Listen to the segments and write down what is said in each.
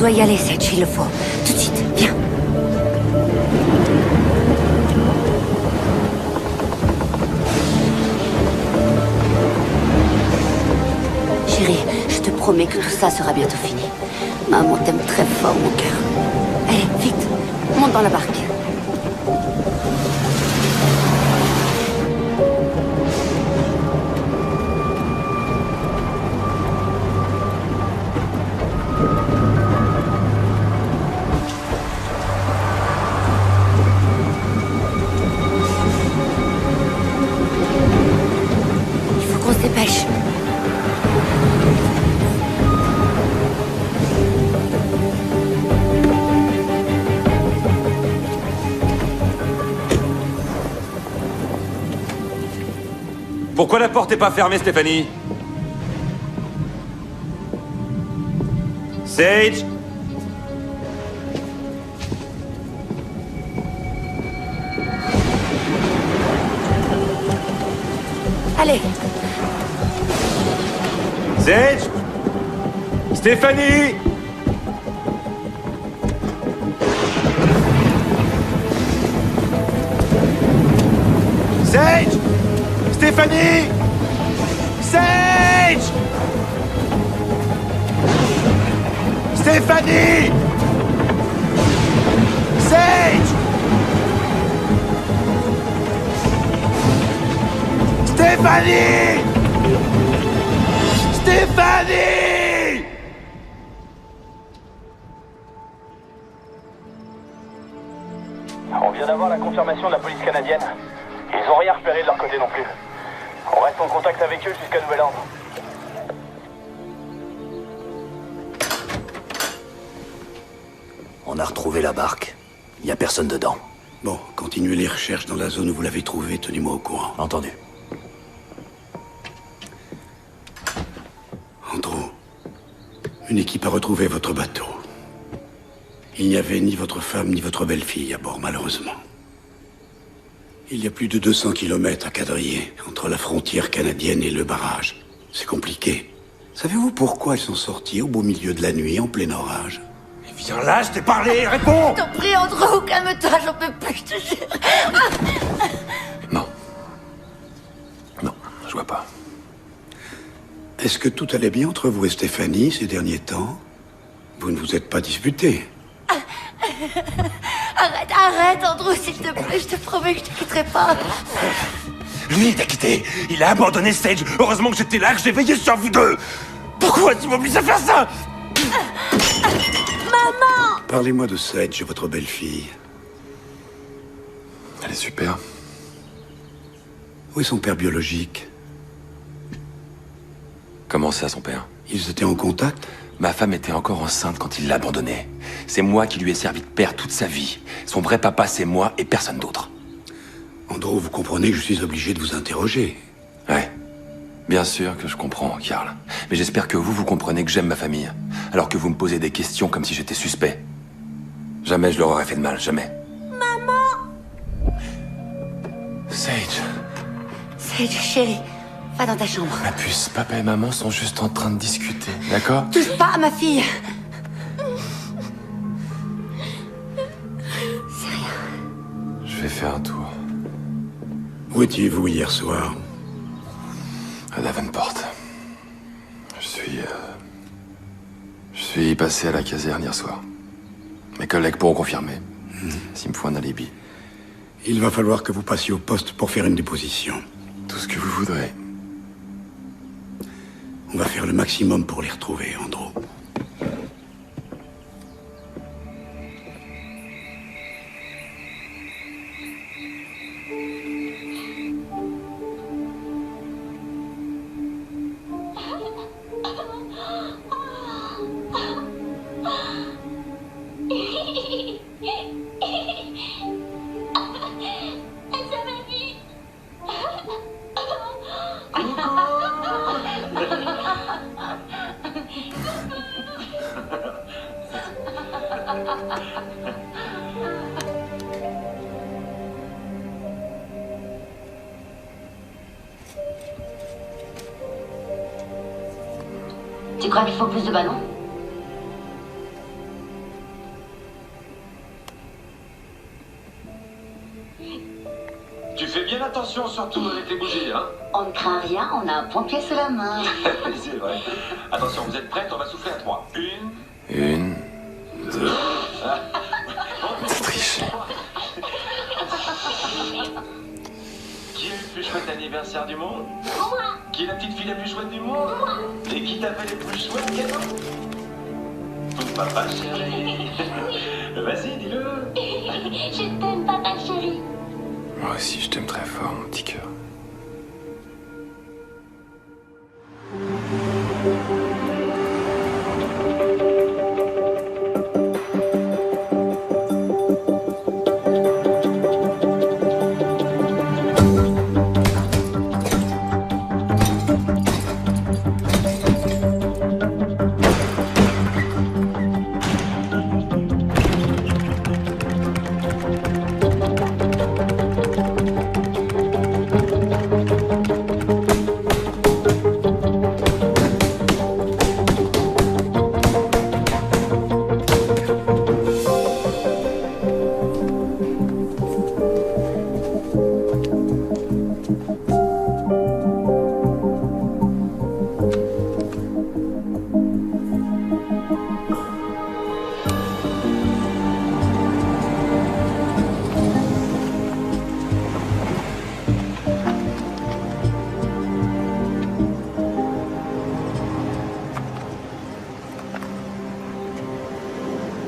doit y aller, Sage, il le faut. Tout de suite, viens. Chérie, je te promets que tout ça sera bientôt fini. Maman t'aime très fort, mon cœur. Allez, vite, monte dans la barque. Il faut qu'on se dépêche. Pourquoi la porte n'est pas fermée, Stéphanie? Sage? Allez, Sage? Stéphanie? Sage? Stéphanie? Sage? Stéphanie? Sage? Stéphanie? Stéphanie? On vient d'avoir la confirmation de la police canadienne. Ils ont rien repéré de leur côté non plus. On reste en contact avec eux jusqu'à nouvel ordre. On a retrouvé la barque. Il n'y a personne dedans. Bon, continuez les recherches dans la zone où vous l'avez trouvée, tenez-moi au courant. Entendu. Andrew, une équipe a retrouvé votre bateau. Il n'y avait ni votre femme ni votre belle-fille à bord, malheureusement. Il y a plus de 200 kilomètres à quadriller entre la frontière canadienne et le barrage. C'est compliqué. Savez-vous pourquoi ils sont sortis au beau milieu de la nuit, en plein orage? Viens là, je t'ai parlé, réponds! t'en prie, Andrew, calme-toi, j'en peux plus, je te jure. Non. Non, je vois pas. Est-ce que tout allait bien entre vous et Stéphanie ces derniers temps? Vous ne vous êtes pas disputés? Arrête, Andrew, s'il te plaît, je te promets que je te quitterai pas. Lui, il t'a quitté. Il a abandonné Sage. Heureusement que j'étais là, que j'ai veillé sur vous deux. Pourquoi tu m'obliges à faire ça? Maman! Parlez-moi de Sage, votre belle-fille. Elle est super. Où est son père biologique? Comment ça, son père? Ils étaient en contact? Ma femme était encore enceinte quand il l'a abandonnée. C'est moi qui lui ai servi de père toute sa vie. Son vrai papa, c'est moi et personne d'autre. Andrew, vous comprenez que je suis obligé de vous interroger. Ouais. Bien sûr que je comprends, Karl. Mais j'espère que vous comprenez que j'aime ma famille. Alors que vous me posez des questions comme si j'étais suspect. Jamais je leur aurais fait de mal, jamais. Maman! Sage. Sage, chérie, va dans ta chambre. Ma puce, papa et maman sont juste en train de discuter, d'accord? Touche pas à ma fille. C'est rien. Je vais faire un tour. Où étiez-vous hier soir? À Davenport. Je suis passé à la caserne hier soir. Mes collègues pourront confirmer. S'il me faut un alibi. Il va falloir que vous passiez au poste pour faire une déposition. Tout ce que vous voudrez. On va faire le maximum pour les retrouver, Andrew. Tu crois qu'il faut plus de ballons? attention surtout avec les bougies, hein. On ne craint rien, on a un pompier sous la main. C'est vrai. Attention, vous êtes prêtes? On va souffler à 3. 1, Une, deux... C'est triché. Qui est le plus chouette anniversaire du monde? Moi. Qui est la petite fille la plus chouette du monde? Moi. Et qui t'a fait les plus chouettes cadeaux? Ton papa chéri. Vas-y, dis-le. Je t'aime, papa chéri. Moi aussi, je t'aime très fort, mon petit cœur.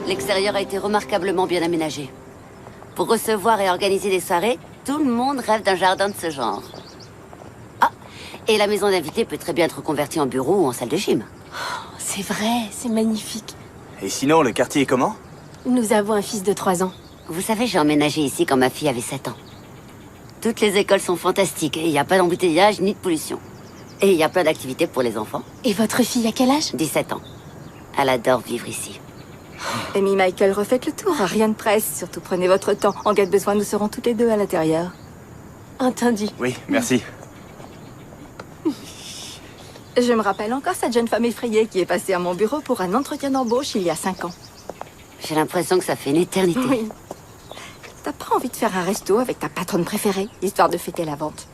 L'extérieur a été remarquablement bien aménagé. Pour recevoir et organiser des soirées, tout le monde rêve d'un jardin de ce genre. Ah, et la maison d'invités peut très bien être reconvertie en bureau ou en salle de gym. C'est vrai, c'est magnifique. Et sinon, le quartier est comment? Nous avons un fils de 3 ans. Vous savez, j'ai emménagé ici quand ma fille avait 7 ans. Toutes les écoles sont fantastiques et il n'y a pas d'embouteillage ni de pollution. Et il y a plein d'activités pour les enfants. Et votre fille a quel âge? 17 ans. Elle adore vivre ici. Amy, Michael, refaites le tour. Rien de presse. Surtout prenez votre temps. En cas de besoin, nous serons toutes les deux à l'intérieur. Entendu. Oui, merci. Je me rappelle encore cette jeune femme effrayée qui est passée à mon bureau pour un entretien d'embauche il y a 5 ans. J'ai l'impression que ça fait une éternité. Oui. T'as pas envie de faire un resto avec ta patronne préférée, histoire de fêter la vente?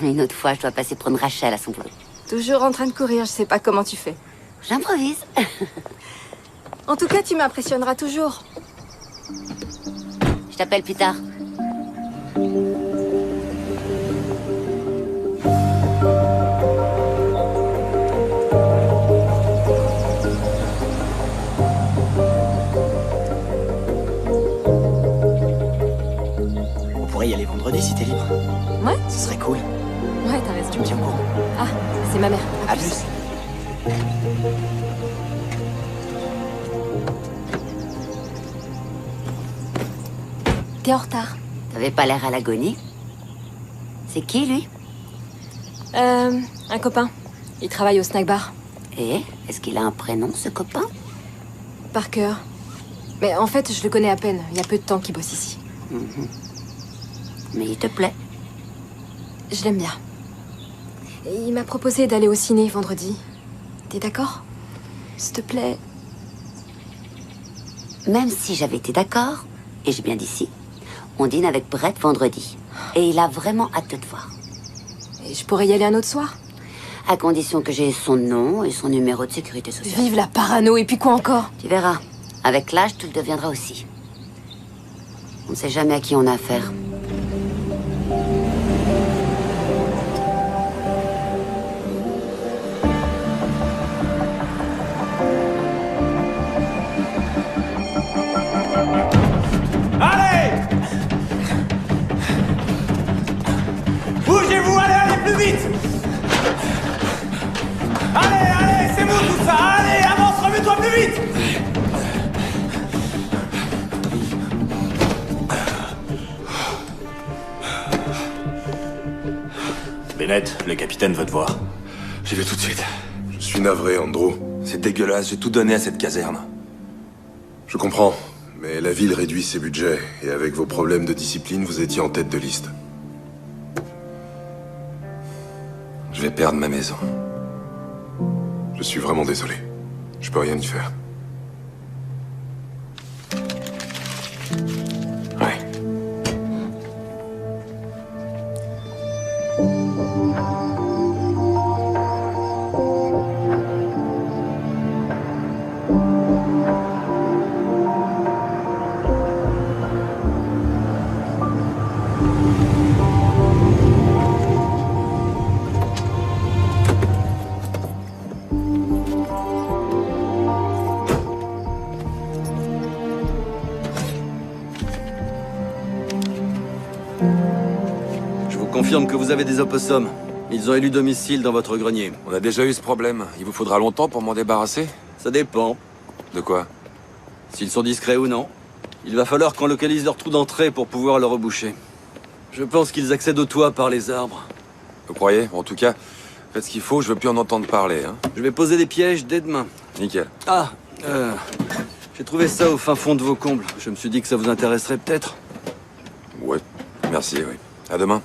Une autre fois, je dois passer prendre Rachel à son boulot. Toujours en train de courir, je sais pas comment tu fais. J'improvise. En tout cas, tu m'impressionneras toujours. Je t'appelle plus tard. On pourrait y aller vendredi si t'es libre. Ouais? Ce serait cool. Ouais, t'as raison. Tu me tiens au courant. Ah, c'est ma mère. À plus. T'es en retard. T'avais pas l'air à l'agonie. C'est qui, lui? Un copain. Il travaille au snack bar. Et est-ce qu'il a un prénom, ce copain? Parker. Mais en fait, je le connais à peine. Il y a peu de temps qu'il bosse ici. Mais il te plaît? Je l'aime bien. Et il m'a proposé d'aller au ciné vendredi. T'es d'accord? S'il te plaît. Même si j'avais été d'accord, et j'ai bien dit si, on dîne avec Brett vendredi. Et il a vraiment hâte de te voir. Et je pourrais y aller un autre soir? À condition que j'ai son nom et son numéro de sécurité sociale. Vive la parano, et puis quoi encore? Tu verras. Avec l'âge, tu le deviendras aussi. On ne sait jamais à qui on a affaire. Allez! Bougez-vous, allez plus vite! Allez, c'est bon tout ça! Allez, avance, remets-toi plus vite! Bennett, le capitaine veut te voir. J'y vais tout de suite. Je suis navré, Andrew. C'est dégueulasse, j'ai tout donné à cette caserne. Je comprends, mais la ville réduit ses budgets, et avec vos problèmes de discipline, vous étiez en tête de liste. Je vais perdre ma maison. Je suis vraiment désolé. Je peux rien y faire. Ouais. confirme que vous avez des opossums. Ils ont élu domicile dans votre grenier. On a déjà eu ce problème. Il vous faudra longtemps pour m'en débarrasser? Ça dépend. De quoi? S'ils sont discrets ou non. Il va falloir qu'on localise leur trou d'entrée pour pouvoir le reboucher. Je pense qu'ils accèdent au toit par les arbres. Vous croyez? En tout cas, faites ce qu'il faut, je veux plus en entendre parler, hein. Je vais poser des pièges dès demain. Nickel. Ah, j'ai trouvé ça au fin fond de vos combles. Je me suis dit que ça vous intéresserait peut-être. Ouais, merci, oui. À demain.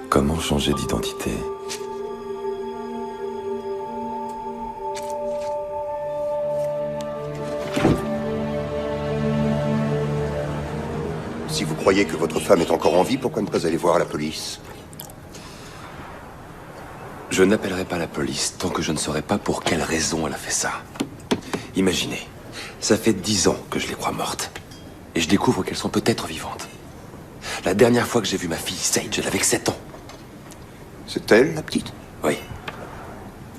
Comment changer d'identité? Si vous croyez que votre femme est encore en vie, pourquoi ne pas aller voir la police? Je n'appellerai pas la police tant que je ne saurai pas pour quelle raison elle a fait ça. Imaginez, ça fait 10 ans que je les crois mortes. Et je découvre qu'elles sont peut-être vivantes. La dernière fois que j'ai vu ma fille, Sage, elle avait que 7 ans. C'est elle, la petite? Oui.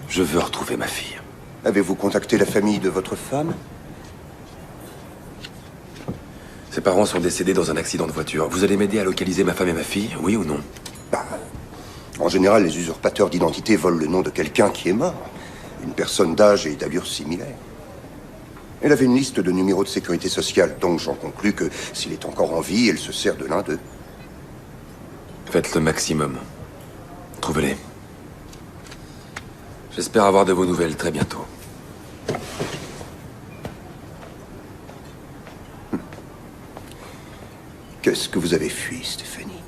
Je veux retrouver ma fille. Avez-vous contacté la famille de votre femme? Ses parents sont décédés dans un accident de voiture. Vous allez m'aider à localiser ma femme et ma fille, oui ou non? En général, les usurpateurs d'identité volent le nom de quelqu'un qui est mort. Une personne d'âge et d'allure similaire. Elle avait une liste de numéros de sécurité sociale, donc j'en conclus que s'il est encore en vie, elle se sert de l'un d'eux. Faites le maximum. Trouvez-les. J'espère avoir de vos nouvelles très bientôt. Qu'est-ce que vous avez fui, Stéphanie?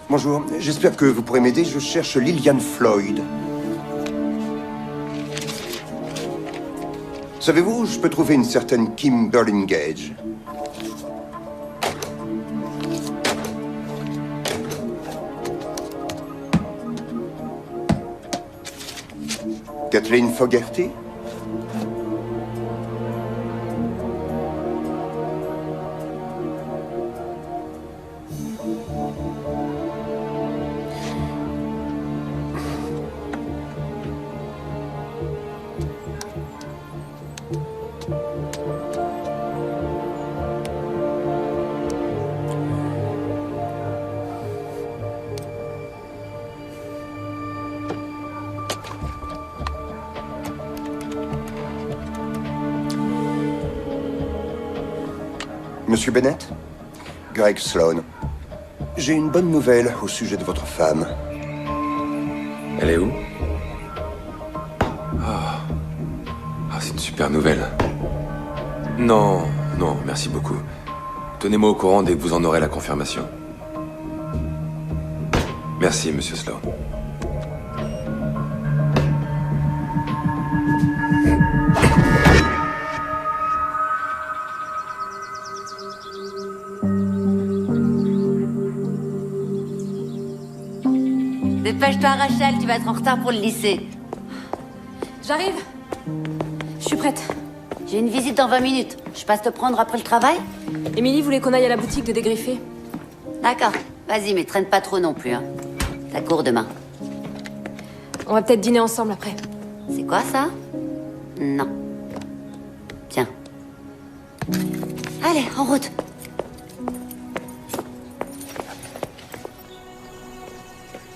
Bonjour, j'espère que vous pourrez m'aider. Je cherche Lillian Floyd. Savez-vous où je peux trouver une certaine Kim Burlingame? Kathleen Fogerty? Monsieur Bennett? Greg Sloan. J'ai une bonne nouvelle au sujet de votre femme. Elle est où? Ah, c'est une super nouvelle. Non, non, merci beaucoup. Tenez-moi au courant dès que vous en aurez la confirmation. Merci, monsieur Sloan. Dépêche-toi, Rachel, tu vas être en retard pour le lycée. J'arrive. Je suis prête. J'ai une visite dans 20 minutes. Je passe te prendre après le travail? Émilie voulait qu'on aille à la boutique de dégriffer. D'accord. Vas-y, mais traîne pas trop non plus, hein. T'as cours demain. On va peut-être dîner ensemble après. C'est quoi, ça? Non. Tiens. Allez, en route.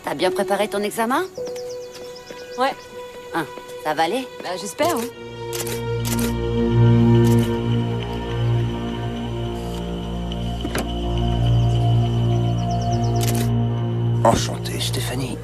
T'as bien préparé ton examen? Ouais. Hein, ça va aller? Bah, j'espère, oui. Enchanté, Stéphanie.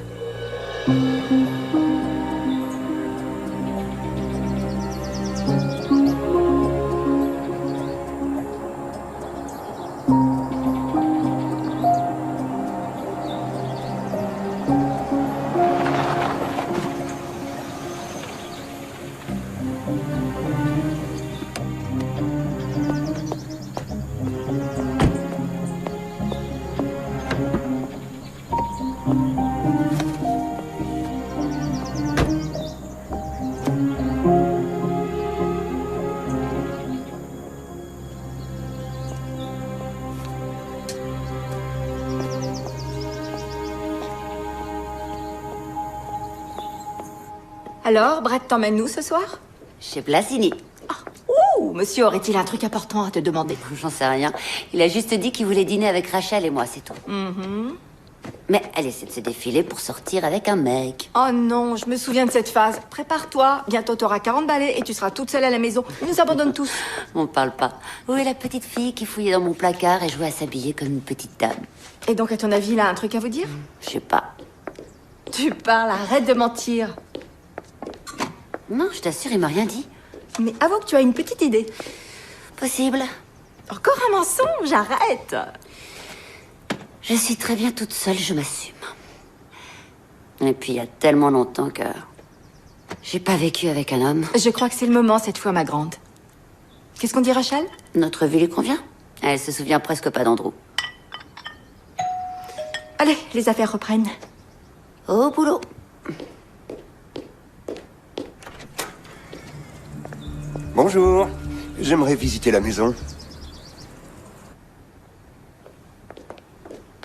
Alors, Brett t'emmène où ce soir? Chez Blasini. Ouh, monsieur aurait-il un truc important à te demander? J'en sais rien. Il a juste dit qu'il voulait dîner avec Rachel et moi, c'est tout. Mais elle essaie de se défiler pour sortir avec un mec. Oh non, je me souviens de cette phase. Prépare-toi, bientôt t'auras 40 balais et tu seras toute seule à la maison. Ils nous abandonnent tous. On parle pas. Où est la petite fille qui fouillait dans mon placard et jouait à s'habiller comme une petite dame? Et donc, à ton avis, il a un truc à vous dire? Je sais pas. Tu parles, arrête de mentir. Non, je t'assure, il m'a rien dit. Mais avoue que tu as une petite idée. Possible. Encore un mensonge, arrête. Je suis très bien toute seule, je m'assume. Et puis, il y a tellement longtemps que... j'ai pas vécu avec un homme. Je crois que c'est le moment cette fois, ma grande. Qu'est-ce qu'on dit, Rachel? Notre vie lui convient. Elle se souvient presque pas d'Andrew. Allez, les affaires reprennent. Au boulot. Bonjour. J'aimerais visiter la maison.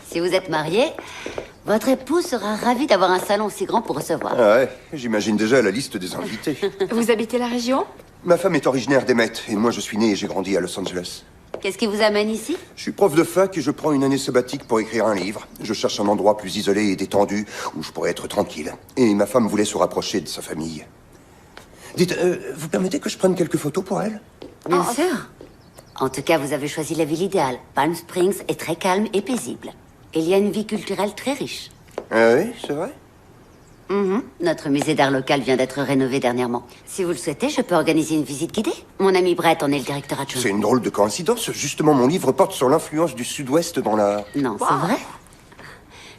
Si vous êtes marié, votre époux sera ravi d'avoir un salon aussi grand pour recevoir. Ah ouais, j'imagine déjà la liste des invités. Vous habitez la région? Ma femme est originaire d'Emmet, et moi je suis né et j'ai grandi à Los Angeles. Qu'est-ce qui vous amène ici? Je suis prof de fac et je prends une année sabbatique pour écrire un livre. Je cherche un endroit plus isolé et détendu où je pourrais être tranquille. Et ma femme voulait se rapprocher de sa famille. Dites, vous permettez que je prenne quelques photos pour elle? Bien sûr. En tout cas, vous avez choisi la ville idéale. Palm Springs est très calme et paisible. Il y a une vie culturelle très riche. Ah oui, c'est vrai? Notre musée d'art local vient d'être rénové dernièrement. Si vous le souhaitez, je peux organiser une visite guidée. Mon ami Brett en est le directeur adjoint. C'est une drôle de coïncidence. Justement, mon livre porte sur l'influence du Sud-Ouest dans la... Non, c'est vrai.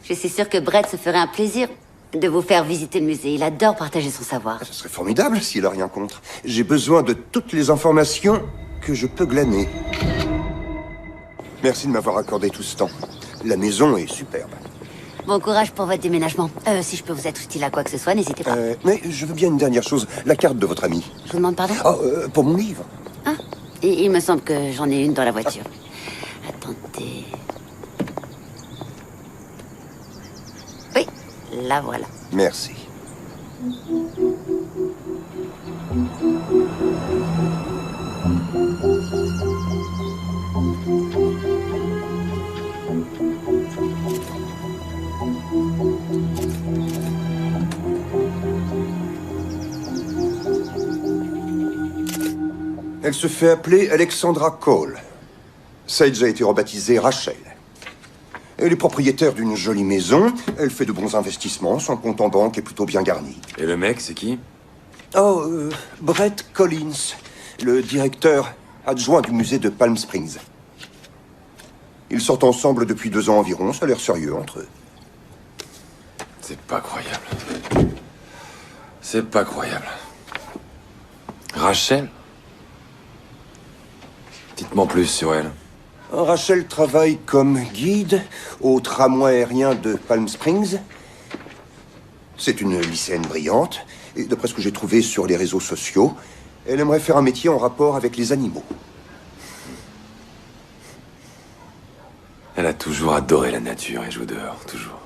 Je suis sûre que Brett se ferait un plaisir de vous faire visiter le musée. Il adore partager son savoir. Ce serait formidable s'il a rien contre. J'ai besoin de toutes les informations que je peux glaner. Merci de m'avoir accordé tout ce temps. La maison est superbe. Bon courage pour votre déménagement. Si je peux vous être utile à quoi que ce soit, n'hésitez pas. Mais je veux bien une dernière chose. La carte de votre ami. Je vous demande pardon? Oh, pour mon livre. Ah, il me semble que j'en ai une dans la voiture. Attendez... Oui, la voilà. Merci. Elle se fait appeler Alexandra Cole. Sage a été rebaptisée Rachel. Elle est propriétaire d'une jolie maison, elle fait de bons investissements, son compte en banque est plutôt bien garni. Et le mec, c'est qui? Oh, Brett Collins, le directeur adjoint du musée de Palm Springs. Ils sortent ensemble depuis 2 ans environ, ça a l'air sérieux entre eux. C'est pas croyable. C'est pas croyable. Rachel? Dites-moi plus sur elle. Rachel travaille comme guide au tramway aérien de Palm Springs. C'est une lycéenne brillante, et d'après ce que j'ai trouvé sur les réseaux sociaux, elle aimerait faire un métier en rapport avec les animaux. Elle a toujours adoré la nature et jouer dehors, toujours.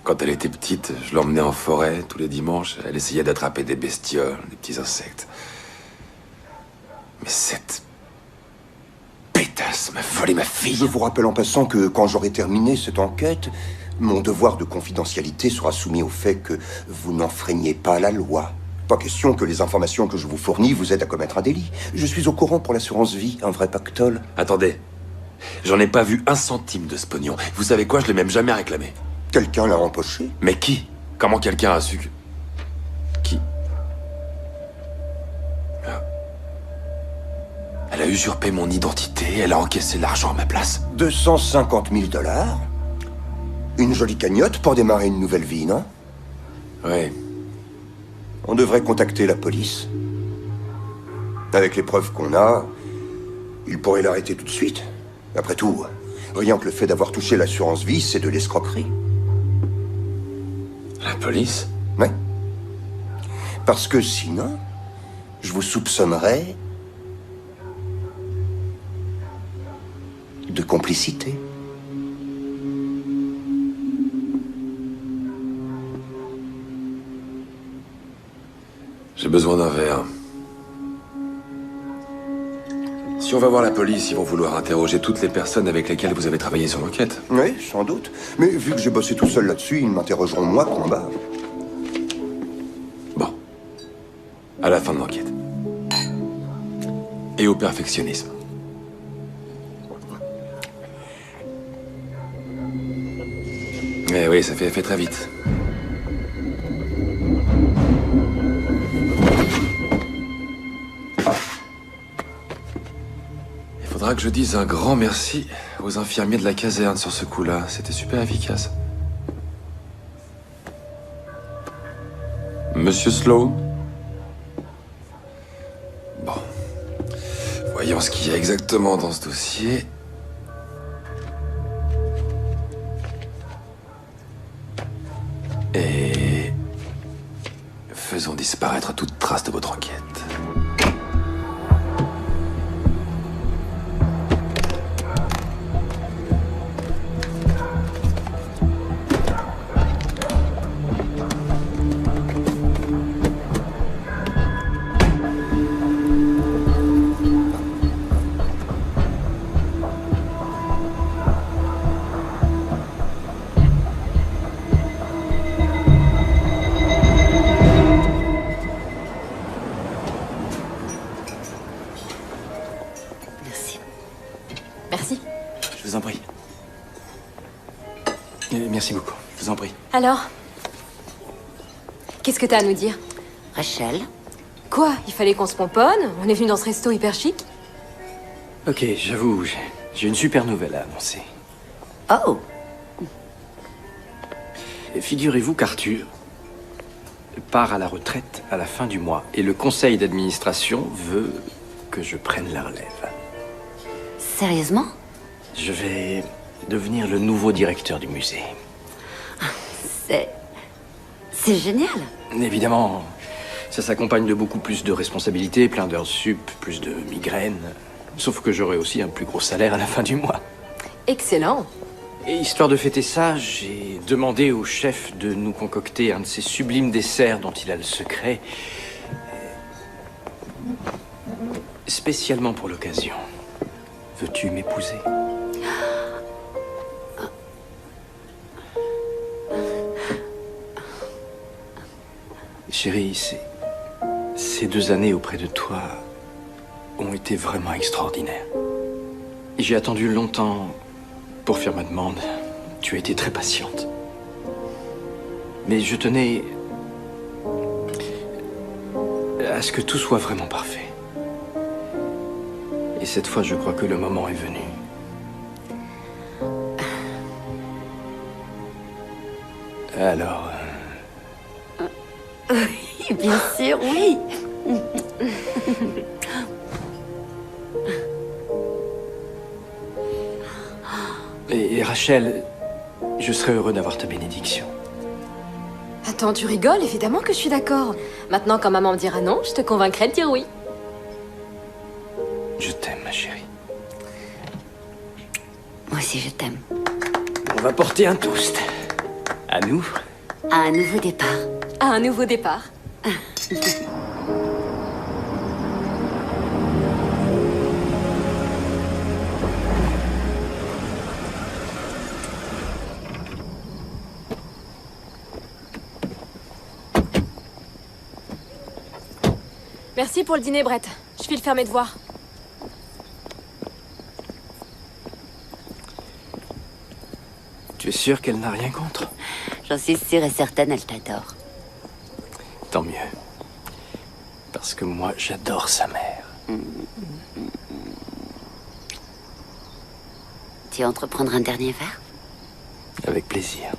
Quand elle était petite, je l'emmenais en forêt tous les dimanches. Elle essayait d'attraper des bestioles, des petits insectes. Mais cette pétasse m'a volé ma fille. Je vous rappelle en passant que quand j'aurai terminé cette enquête, mon devoir de confidentialité sera soumis au fait que vous n'enfreignez pas la loi. Pas question que les informations que je vous fournis vous aident à commettre un délit. Je suis au courant pour l'assurance vie, un vrai pactole. Attendez. J'en ai pas vu un centime de ce pognon. Vous savez quoi, je l'ai même jamais réclamé. Quelqu'un l'a empoché? Mais qui? Comment quelqu'un a su que... Qui? Elle a usurpé mon identité, elle a encaissé l'argent à ma place. 250 000 $. Une jolie cagnotte pour démarrer une nouvelle vie, non? Ouais. On devrait contacter la police. Avec les preuves qu'on a, ils pourraient l'arrêter tout de suite. Après tout, rien que le fait d'avoir touché l'assurance vie, c'est de l'escroquerie. La police? Ouais. Parce que sinon, je vous soupçonnerais de complicité. J'ai besoin d'un verre. Si on va voir la police, ils vont vouloir interroger toutes les personnes avec lesquelles vous avez travaillé sur l'enquête. Oui, sans doute. Mais vu que j'ai bossé tout seul là-dessus, ils m'interrogeront moi, point barre. Bon. À la fin de l'enquête. Et au perfectionnisme. Eh oui, ça fait effet très vite. Il faudra que je dise un grand merci aux infirmiers de la caserne sur ce coup-là. C'était super efficace. Monsieur Slow? Bon. Voyons ce qu'il y a exactement dans ce dossier. Et... faisons disparaître toute trace de votre enquête. Merci beaucoup, je vous en prie. Alors? Qu'est-ce que t'as à nous dire? Rachel? Quoi? Il fallait qu'on se pomponne? On est venu dans ce resto hyper chic? Ok, j'avoue, j'ai une super nouvelle à annoncer. Oh! Figurez-vous qu'Arthur part à la retraite à la fin du mois et le conseil d'administration veut que je prenne la relève. Sérieusement? Je vais devenir le nouveau directeur du musée. C'est génial. Évidemment, ça s'accompagne de beaucoup plus de responsabilités, plein d'heures sup, plus de migraines. Sauf que j'aurai aussi un plus gros salaire à la fin du mois. Excellent. Et histoire de fêter ça, j'ai demandé au chef de nous concocter un de ces sublimes desserts dont il a le secret. Spécialement pour l'occasion. Veux-tu m'épouser ? Chérie, ces 2 années auprès de toi ont été vraiment extraordinaires. J'ai attendu longtemps pour faire ma demande. Tu as été très patiente. Mais je tenais à ce que tout soit vraiment parfait. Et cette fois, je crois que le moment est venu. Alors... Oui, bien sûr, oui. Et Rachel, je serais heureux d'avoir ta bénédiction. Attends, tu rigoles? Évidemment que je suis d'accord. Maintenant, quand maman me dira non, je te convaincrai de dire oui. Je t'aime, ma chérie. Moi aussi, je t'aime. On va porter un toast. À nous. À un nouveau départ. À un nouveau départ. Merci pour le dîner, Brett. Je file faire mes devoirs. Tu es sûr qu'elle n'a rien contre? J'en suis sûre et certaine, elle t'adore. Tant mieux. Parce que moi, j'adore sa mère. Tu entres prendre un dernier verre? Avec plaisir.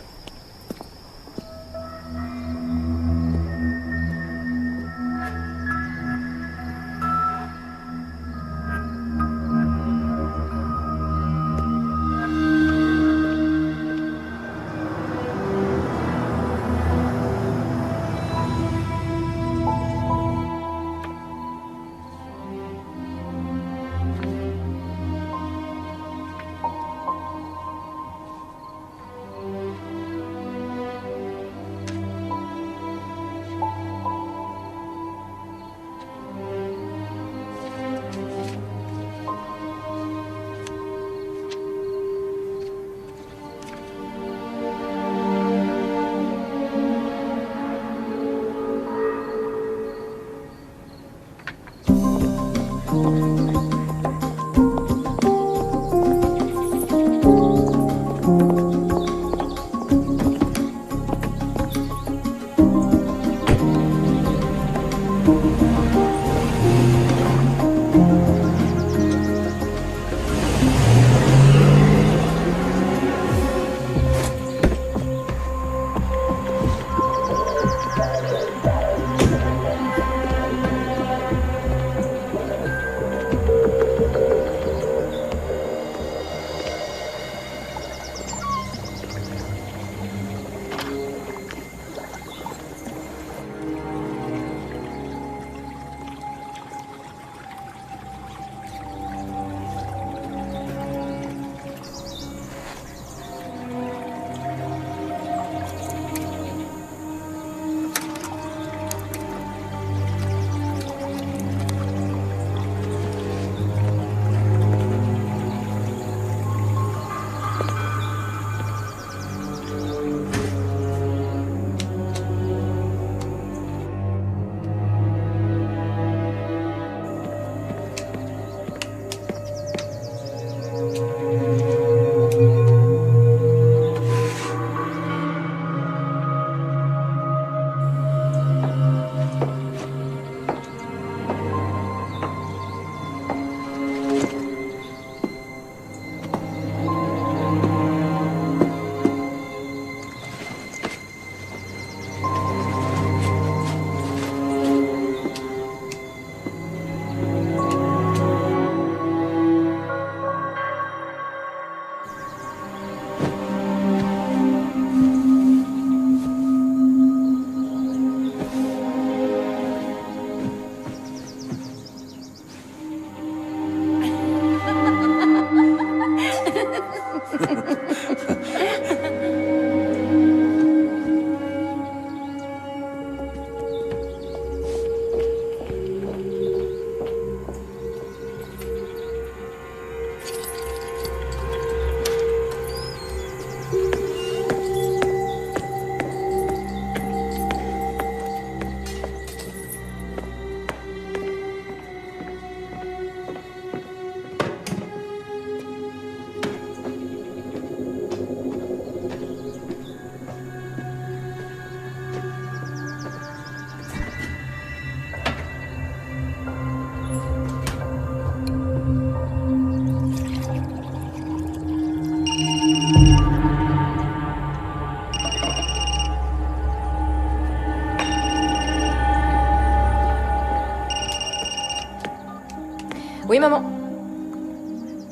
Oui, maman.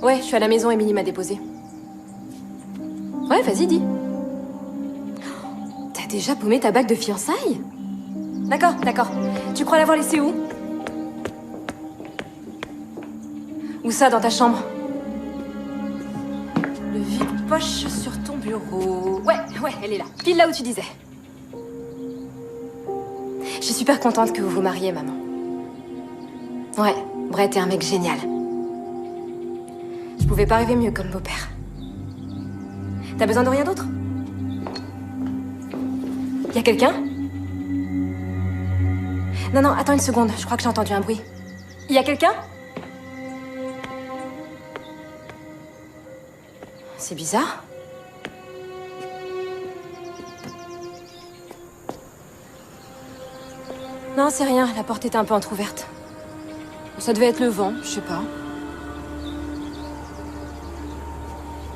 Ouais, je suis à la maison, Émilie m'a déposé. Ouais, vas-y, dis. T'as déjà paumé ta bague de fiançailles? D'accord, d'accord. Tu crois l'avoir laissée où? Où ça, dans ta chambre? Le vide-poche sur ton bureau. Ouais, elle est là. Pile là où tu disais. Je suis super contente que vous vous mariez, maman. Ouais, Brett est un mec génial. Je pouvais pas rêver mieux comme beau-père. T'as besoin de rien d'autre? Y a quelqu'un? Non, attends une seconde, je crois que j'ai entendu un bruit. Y a quelqu'un? C'est bizarre. Non, c'est rien, la porte était un peu entrouverte. Ça devait être le vent, je sais pas.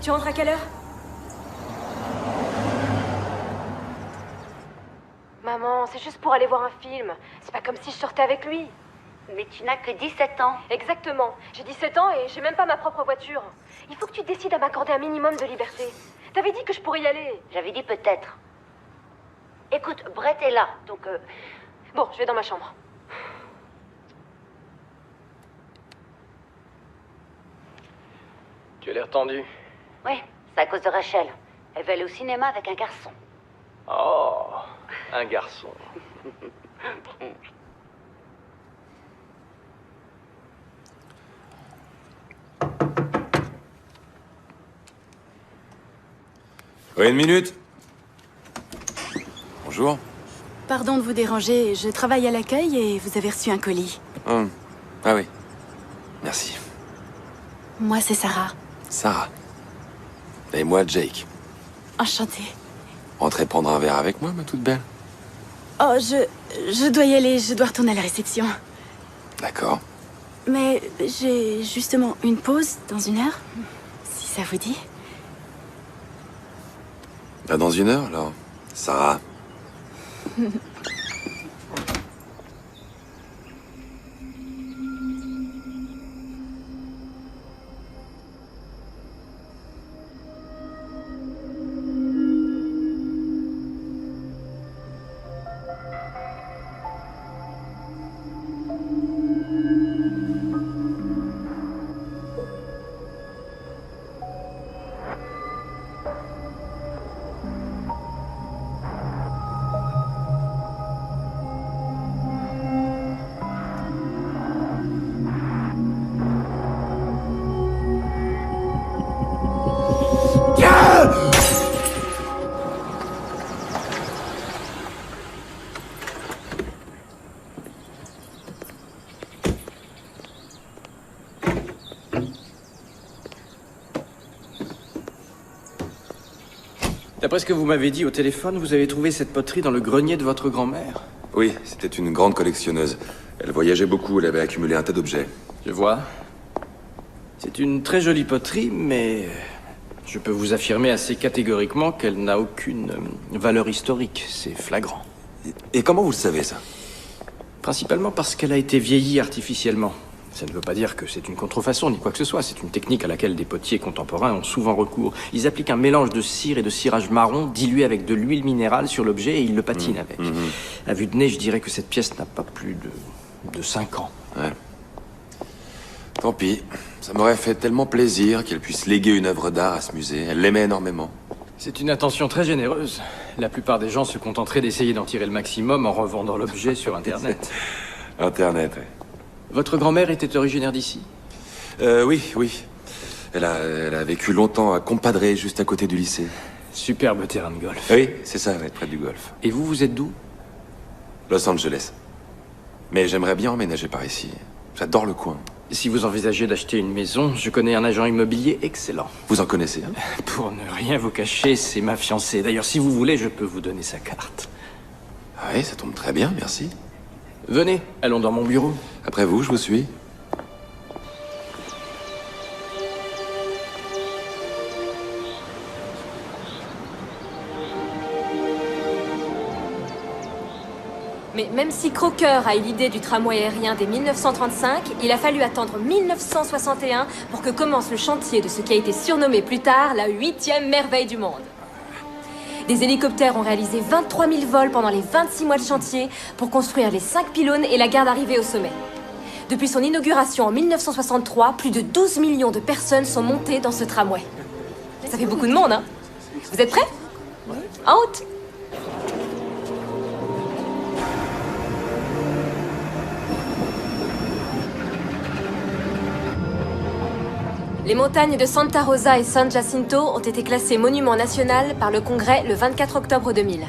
Tu rentres à quelle heure? Maman, c'est juste pour aller voir un film. C'est pas comme si je sortais avec lui. Mais tu n'as que 17 ans. Exactement. J'ai 17 ans et j'ai même pas ma propre voiture. Il faut que tu décides à m'accorder un minimum de liberté. T'avais dit que je pourrais y aller. J'avais dit peut-être. Écoute, Brett est là, donc... Bon, je vais dans ma chambre. Tu as l'air tendu. Oui, c'est à cause de Rachel. Elle veut aller au cinéma avec un garçon. Oh, un garçon. Oui, une minute. Bonjour. Pardon de vous déranger, je travaille à l'accueil et vous avez reçu un colis. Ah oui. Merci. Moi, c'est Sarah. Sarah. Et moi, Jake. Enchantée. Entrez prendre un verre avec moi, ma toute belle. Oh, je dois y aller, je dois retourner à la réception. D'accord. Mais j'ai justement une pause dans 1 heure, si ça vous dit. Là, dans 1 heure, alors. Sarah. D'après ce que vous m'avez dit au téléphone, vous avez trouvé cette poterie dans le grenier de votre grand-mère. Oui, c'était une grande collectionneuse. Elle voyageait beaucoup, elle avait accumulé un tas d'objets. Je vois. C'est une très jolie poterie, mais je peux vous affirmer assez catégoriquement qu'elle n'a aucune valeur historique. C'est flagrant. Et comment vous le savez, ça? Principalement parce qu'elle a été vieillie artificiellement. Ça ne veut pas dire que c'est une contrefaçon ni quoi que ce soit. C'est une technique à laquelle des potiers contemporains ont souvent recours. Ils appliquent un mélange de cire et de cirage marron dilué avec de l'huile minérale sur l'objet et ils le patinent avec. À vue de nez, je dirais que cette pièce n'a pas plus de 5 ans. Ouais. Tant pis. Ça m'aurait fait tellement plaisir qu'elle puisse léguer une œuvre d'art à ce musée. Elle l'aimait énormément. C'est une attention très généreuse. La plupart des gens se contenteraient d'essayer d'en tirer le maximum en revendant l'objet sur Internet. Internet, ouais. Votre grand-mère était originaire d'ici? Oui. Elle a vécu longtemps à Compadre, juste à côté du lycée. Superbe terrain de golf. Oui, c'est ça, ouais, près du golf. Et vous êtes d'où? Los Angeles. Mais j'aimerais bien emménager par ici. J'adore le coin. Si vous envisagez d'acheter une maison, je connais un agent immobilier excellent. Vous en connaissez un? Pour ne rien vous cacher, c'est ma fiancée. D'ailleurs, si vous voulez, je peux vous donner sa carte. Ah oui, ça tombe très bien, merci. Venez, allons dans mon bureau. Après vous, je vous suis. Mais même si Crocker a eu l'idée du tramway aérien dès 1935, il a fallu attendre 1961 pour que commence le chantier de ce qui a été surnommé plus tard la 8e merveille du monde. Des hélicoptères ont réalisé 23 000 vols pendant les 26 mois de chantier pour construire les 5 pylônes et la gare d'arrivée au sommet. Depuis son inauguration en 1963, plus de 12 millions de personnes sont montées dans ce tramway. Ça fait beaucoup de monde, hein? Vous êtes prêts? En route! Les montagnes de Santa Rosa et San Jacinto ont été classées monument national par le Congrès le 24 octobre 2000.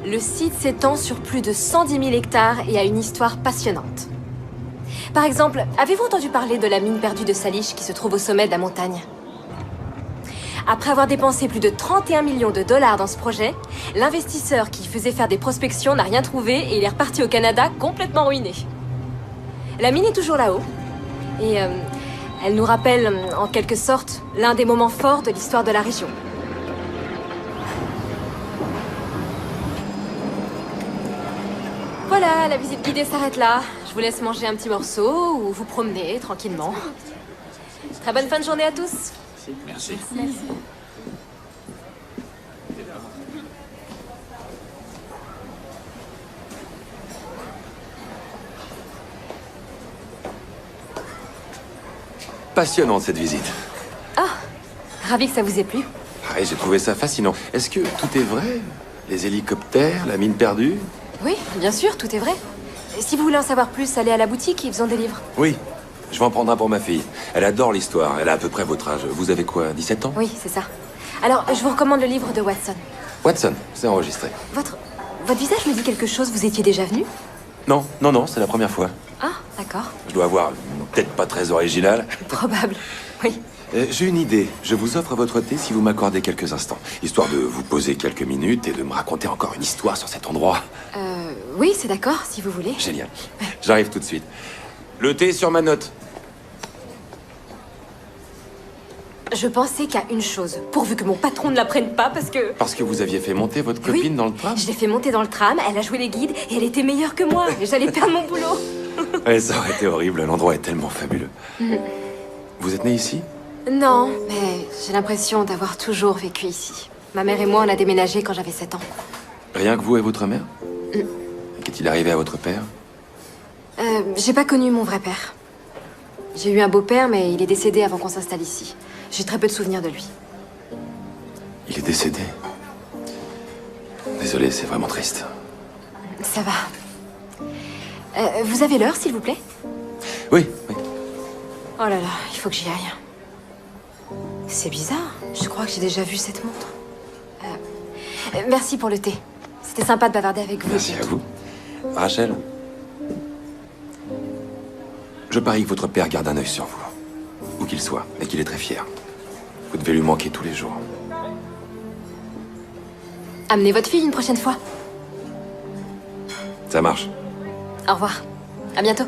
Le site s'étend sur plus de 110 000 hectares et a une histoire passionnante. Par exemple, avez-vous entendu parler de la mine perdue de Salish qui se trouve au sommet de la montagne? Après avoir dépensé plus de 31 millions de dollars dans ce projet, l'investisseur qui faisait faire des prospections n'a rien trouvé et il est reparti au Canada complètement ruiné. La mine est toujours là-haut. Et elle nous rappelle, en quelque sorte, l'un des moments forts de l'histoire de la région. Voilà, la visite guidée s'arrête là. Je vous laisse manger un petit morceau ou vous promener tranquillement. Très bonne fin de journée à tous. Merci. Passionnante cette visite. Ah, ravi que ça vous ait plu. Ah, et j'ai trouvé ça fascinant. Est-ce que tout est vrai? Les hélicoptères, la mine perdue? Oui, bien sûr, tout est vrai. Si vous voulez en savoir plus, allez à la boutique, ils ont des livres. Oui. Je vais en prendre un pour ma fille. Elle adore l'histoire. Elle a à peu près votre âge. Vous avez quoi, 17 ans? Oui, c'est ça. Alors, je vous recommande le livre de Watson. Watson, c'est enregistré. Votre visage me dit quelque chose, vous étiez déjà venu? Non, non, non, c'est la première fois. Ah, d'accord. Je dois avoir une tête pas très originale. Probable, oui. J'ai une idée. Je vous offre votre thé si vous m'accordez quelques instants. Histoire de vous poser quelques minutes et de me raconter encore une histoire sur cet endroit. Oui, c'est d'accord, si vous voulez. Génial. J'arrive tout de suite. Le thé sur ma note. Je pensais qu'à une chose, pourvu que mon patron ne la prenne pas, parce que... Parce que vous aviez fait monter votre copine dans le tram? Je l'ai fait monter dans le tram, elle a joué les guides, et elle était meilleure que moi, et j'allais perdre mon boulot. Ouais, ça aurait été horrible. L'endroit est tellement fabuleux. Vous êtes né ici? Non, mais j'ai l'impression d'avoir toujours vécu ici. Ma mère et moi, on a déménagé quand j'avais 7 ans. Rien que vous et votre mère? Qu'est-il arrivé à votre père? J'ai pas connu mon vrai père. J'ai eu un beau-père, mais il est décédé avant qu'on s'installe ici. J'ai très peu de souvenirs de lui. Il est décédé. Désolé, c'est vraiment triste. Ça va. Vous avez l'heure, s'il vous plaît? Oui, oui. Oh là là, il faut que j'y aille. C'est bizarre. Je crois que j'ai déjà vu cette montre. Merci pour le thé. C'était sympa de bavarder avec vous. Merci à vous. Rachel, je parie que votre père garde un œil sur vous. Où qu'il soit, et qu'il est très fier. Vous devez lui manquer tous les jours. Amenez votre fille une prochaine fois. Ça marche. Au revoir. À bientôt.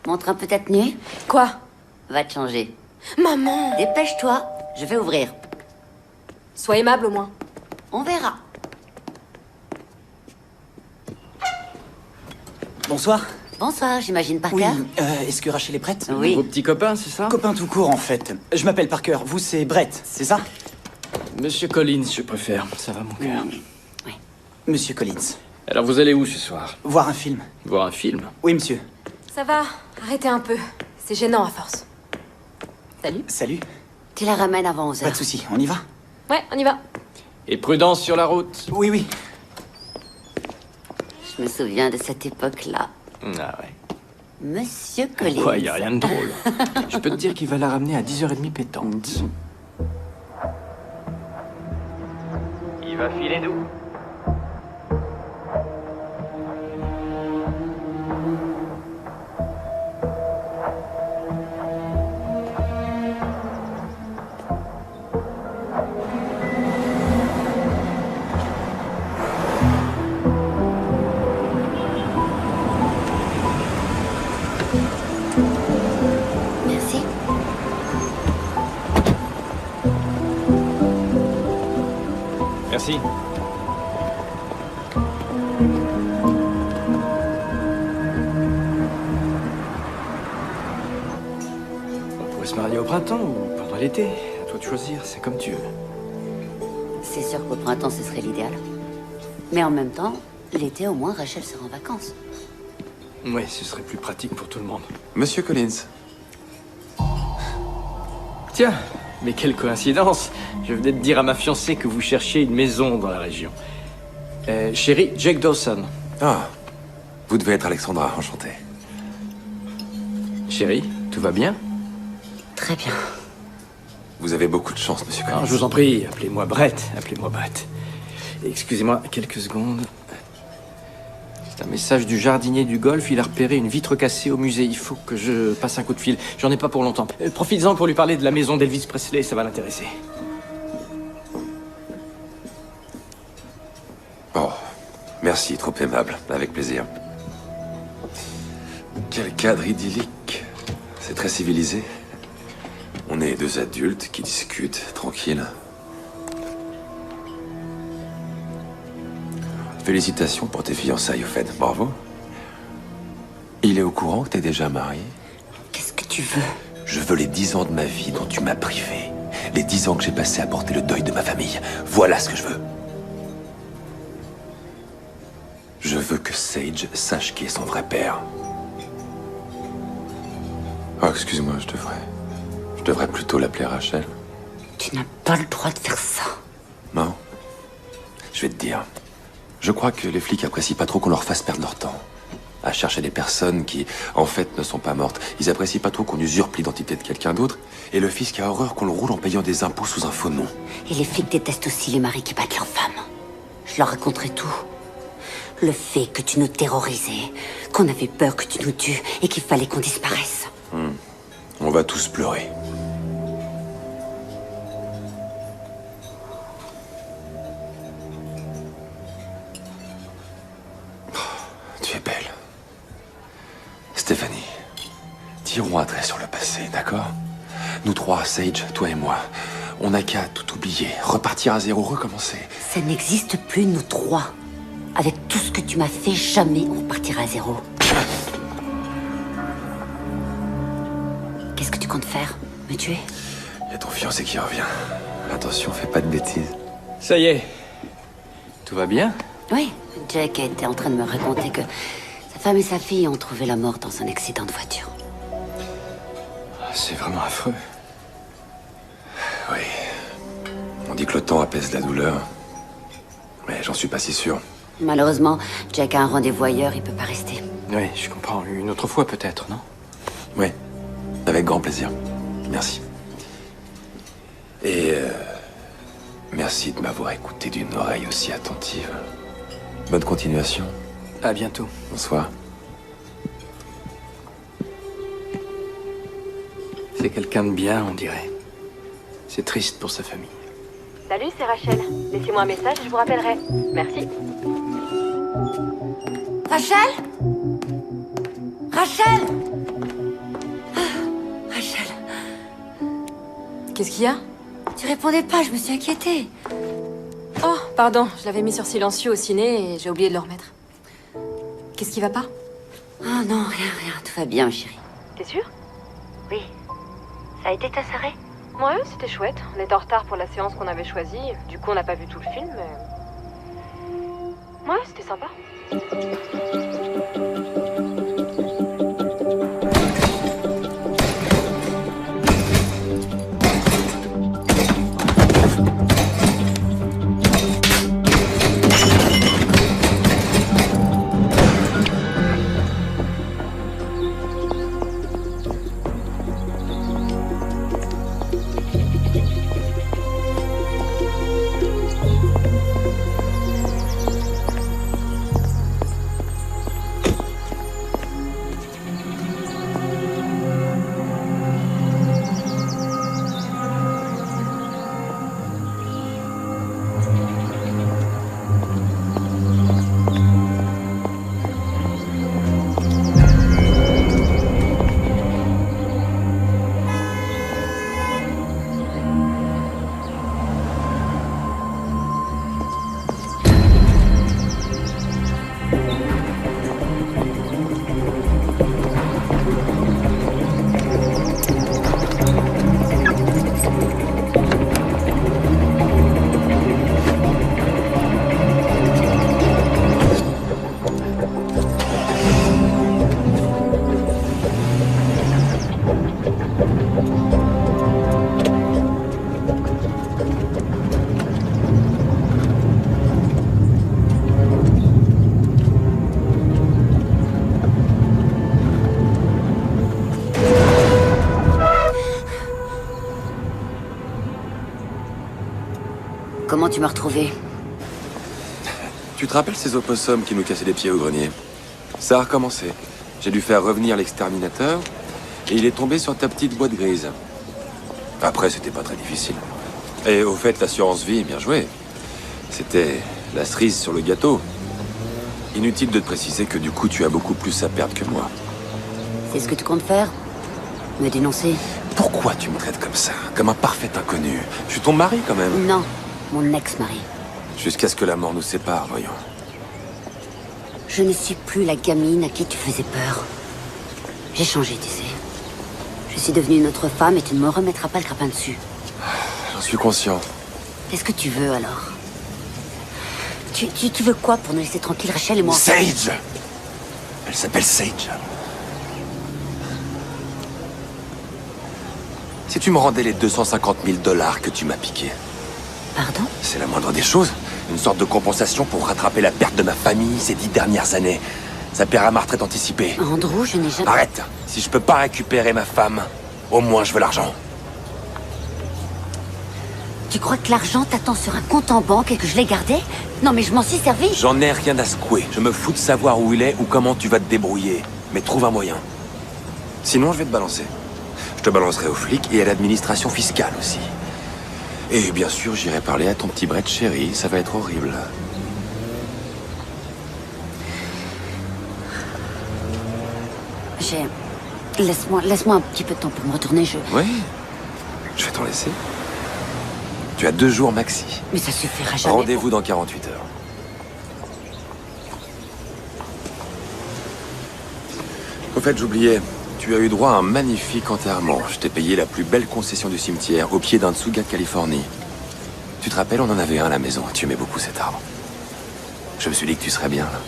Mon train peut être nu? Quoi? Va te changer. Maman! Dépêche-toi, je vais ouvrir. Sois aimable au moins. On verra. Bonsoir. Bonsoir, j'imagine Parker. Oui, est-ce que Rachel est prête? Oui. Vos petits copains, c'est ça? Copain tout court, en fait. Je m'appelle Parker, vous c'est Brett, c'est ça? Monsieur Collins, je préfère. Ça va, mon cœur. Oui. Monsieur Collins. Alors, vous allez où ce soir? Voir un film. Voir un film? Oui, monsieur. Ça va, arrêtez un peu. C'est gênant à force. Salut. Salut. Tu la ramènes avant 11h. Pas de soucis, on y va? Ouais, on y va. Et prudence sur la route. Oui, oui. Je me souviens de cette époque-là. Ah ouais. Monsieur Collins. Quoi, y a rien de drôle. Je peux te dire qu'il va la ramener à 10h30 pétante. Il va filer d'où? Merci. Merci. On pourrait se marier au printemps ou pendant l'été. À toi de choisir, c'est comme tu veux. C'est sûr qu'au printemps, ce serait l'idéal. Mais en même temps, l'été, au moins, Rachel sera en vacances. Ouais, ce serait plus pratique pour tout le monde. Monsieur Collins. Tiens, Mais quelle coïncidence! Je venais de dire à ma fiancée que vous cherchiez une maison dans la région. Chérie, Jake Dawson. Ah, vous devez être Alexandra, enchanté. Chérie, tout va bien? Très bien. Vous avez beaucoup de chance, monsieur Collins. Je vous en prie, appelez-moi Brett, appelez-moi Brett. Excusez-moi, quelques secondes. C'est un message du jardinier du golf, il a repéré une vitre cassée au musée. Il faut que je passe un coup de fil. J'en ai pas pour longtemps. Profites-en pour lui parler de la maison d'Elvis Presley, ça va l'intéresser. Oh, merci, trop aimable, avec plaisir. Quel cadre idyllique. C'est très civilisé. On est deux adultes qui discutent, tranquilles. Félicitations pour tes fiançailles, au fait. Bravo. Il est au courant que t'es déjà marié? Qu'est-ce que tu veux? Je veux les 10 ans de ma vie dont tu m'as privé. Les 10 ans que j'ai passés à porter le deuil de ma famille. Voilà ce que je veux. Je veux que Sage sache qui est son vrai père. Oh, excuse-moi, je devrais plutôt l'appeler Rachel. Tu n'as pas le droit de faire ça. Non. Je vais te dire. Je crois que les flics apprécient pas trop qu'on leur fasse perdre leur temps à chercher des personnes qui, en fait, ne sont pas mortes. Ils apprécient pas trop qu'on usurpe l'identité de quelqu'un d'autre. Et le fisc a horreur qu'on le roule en payant des impôts sous un faux nom. Et les flics détestent aussi les maris qui battent leurs femmes. Je leur raconterai tout. Le fait que tu nous terrorisais, qu'on avait peur que tu nous tues et qu'il fallait qu'on disparaisse. On va tous pleurer. Tu es belle. Stéphanie, tirons un trait sur le passé, d'accord? Nous trois, Sage, toi et moi, on n'a qu'à tout oublier, repartir à zéro, recommencer. Ça n'existe plus, nous trois. Avec tout ce que tu m'as fait, jamais on repartira à zéro. Qu'est-ce que tu comptes faire? Me tuer? Il y a ton fiancé qui revient. Attention, fais pas de bêtises. Ça y est. Tout va bien? Oui, Jack était en train de me raconter que sa femme et sa fille ont trouvé la mort dans un accident de voiture. C'est vraiment affreux. Oui. On dit que le temps apaise la douleur. Mais j'en suis pas si sûr. Malheureusement, Jack a un rendez-vous ailleurs, il peut pas rester. Oui, je comprends. Une autre fois peut-être, non? Oui. Avec grand plaisir. Merci. Et merci de m'avoir écouté d'une oreille aussi attentive. Bonne continuation. À bientôt. Bonsoir. C'est quelqu'un de bien, on dirait. C'est triste pour sa famille. Salut, c'est Rachel. Laissez-moi un message et je vous rappellerai. Merci. Rachel? Rachel? Rachel. Qu'est-ce qu'il y a? Tu répondais pas, je me suis inquiétée. Oh, pardon, je l'avais mis sur silencieux au ciné et j'ai oublié de le remettre. Qu'est-ce qui va pas? Oh non, rien, tout va bien, chérie. T'es sûre? Oui. Ça a été ta soirée? Ouais, c'était chouette. On était en retard pour la séance qu'on avait choisie. Du coup, on n'a pas vu tout le film, mais... Ouais, c'était sympa. comment tu m'as retrouvé? Tu te rappelles ces opossums qui nous cassaient les pieds au grenier? Ça a recommencé. J'ai dû faire revenir l'exterminateur, et il est tombé sur ta petite boîte grise. Après, c'était pas très difficile. Et au fait, l'assurance vie, bien joué. C'était la cerise sur le gâteau. Inutile de te préciser que du coup, tu as beaucoup plus à perdre que moi. C'est ce que tu comptes faire? Me dénoncer? Pourquoi tu me traites comme ça? Comme un parfait inconnu? Je suis ton mari, quand même. Non, mon ex-mari. Jusqu'à ce que la mort nous sépare, voyons. Je ne suis plus la gamine à qui tu faisais peur. J'ai changé, tu sais. Je suis devenue une autre femme et tu ne me remettras pas le grappin dessus. J'en suis conscient. Qu'est-ce que tu veux, alors? Tu veux quoi pour nous laisser tranquilles, Rachel et moi? Sage! Elle s'appelle Sage. Si tu me rendais les 250 000 $ que tu m'as piqués. Pardon? C'est la moindre des choses. Une sorte de compensation pour rattraper la perte de ma famille ces 10 dernières années. Ça paiera ma retraite anticipée. Andrew, je n'ai jamais... Arrête! Si je peux pas récupérer ma femme, au moins je veux l'argent. Tu crois que l'argent t'attend sur un compte en banque et que je l'ai gardé? Non, mais je m'en suis servi. J'en ai rien à secouer. Je me fous de savoir où il est ou comment tu vas te débrouiller. Mais trouve un moyen. Sinon, je vais te balancer. Je te balancerai aux flics et à l'administration fiscale aussi. Et bien sûr, j'irai parler à ton petit Brett chéri. Ça va être horrible. Laisse-moi un petit peu de temps pour me retourner, Oui, je vais t'en laisser. Tu as 2 jours maxi. Mais ça suffira jamais. Rendez-vous dans 48 heures. Au fait, j'oubliais. Tu as eu droit à un magnifique enterrement. Je t'ai payé la plus belle concession du cimetière, au pied d'un tsuga de Californie. Tu te rappelles, on en avait un à la maison. Tu aimais beaucoup cet arbre. Je me suis dit que tu serais bien, là.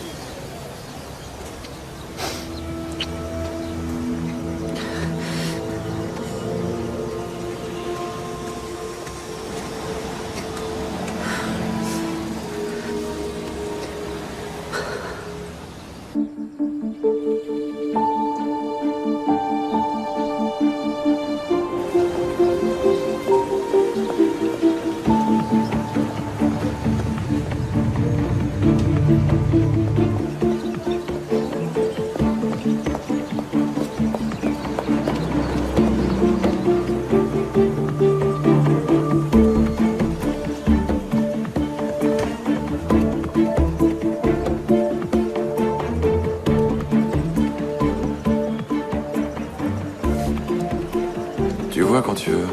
Tu vois quand tu veux.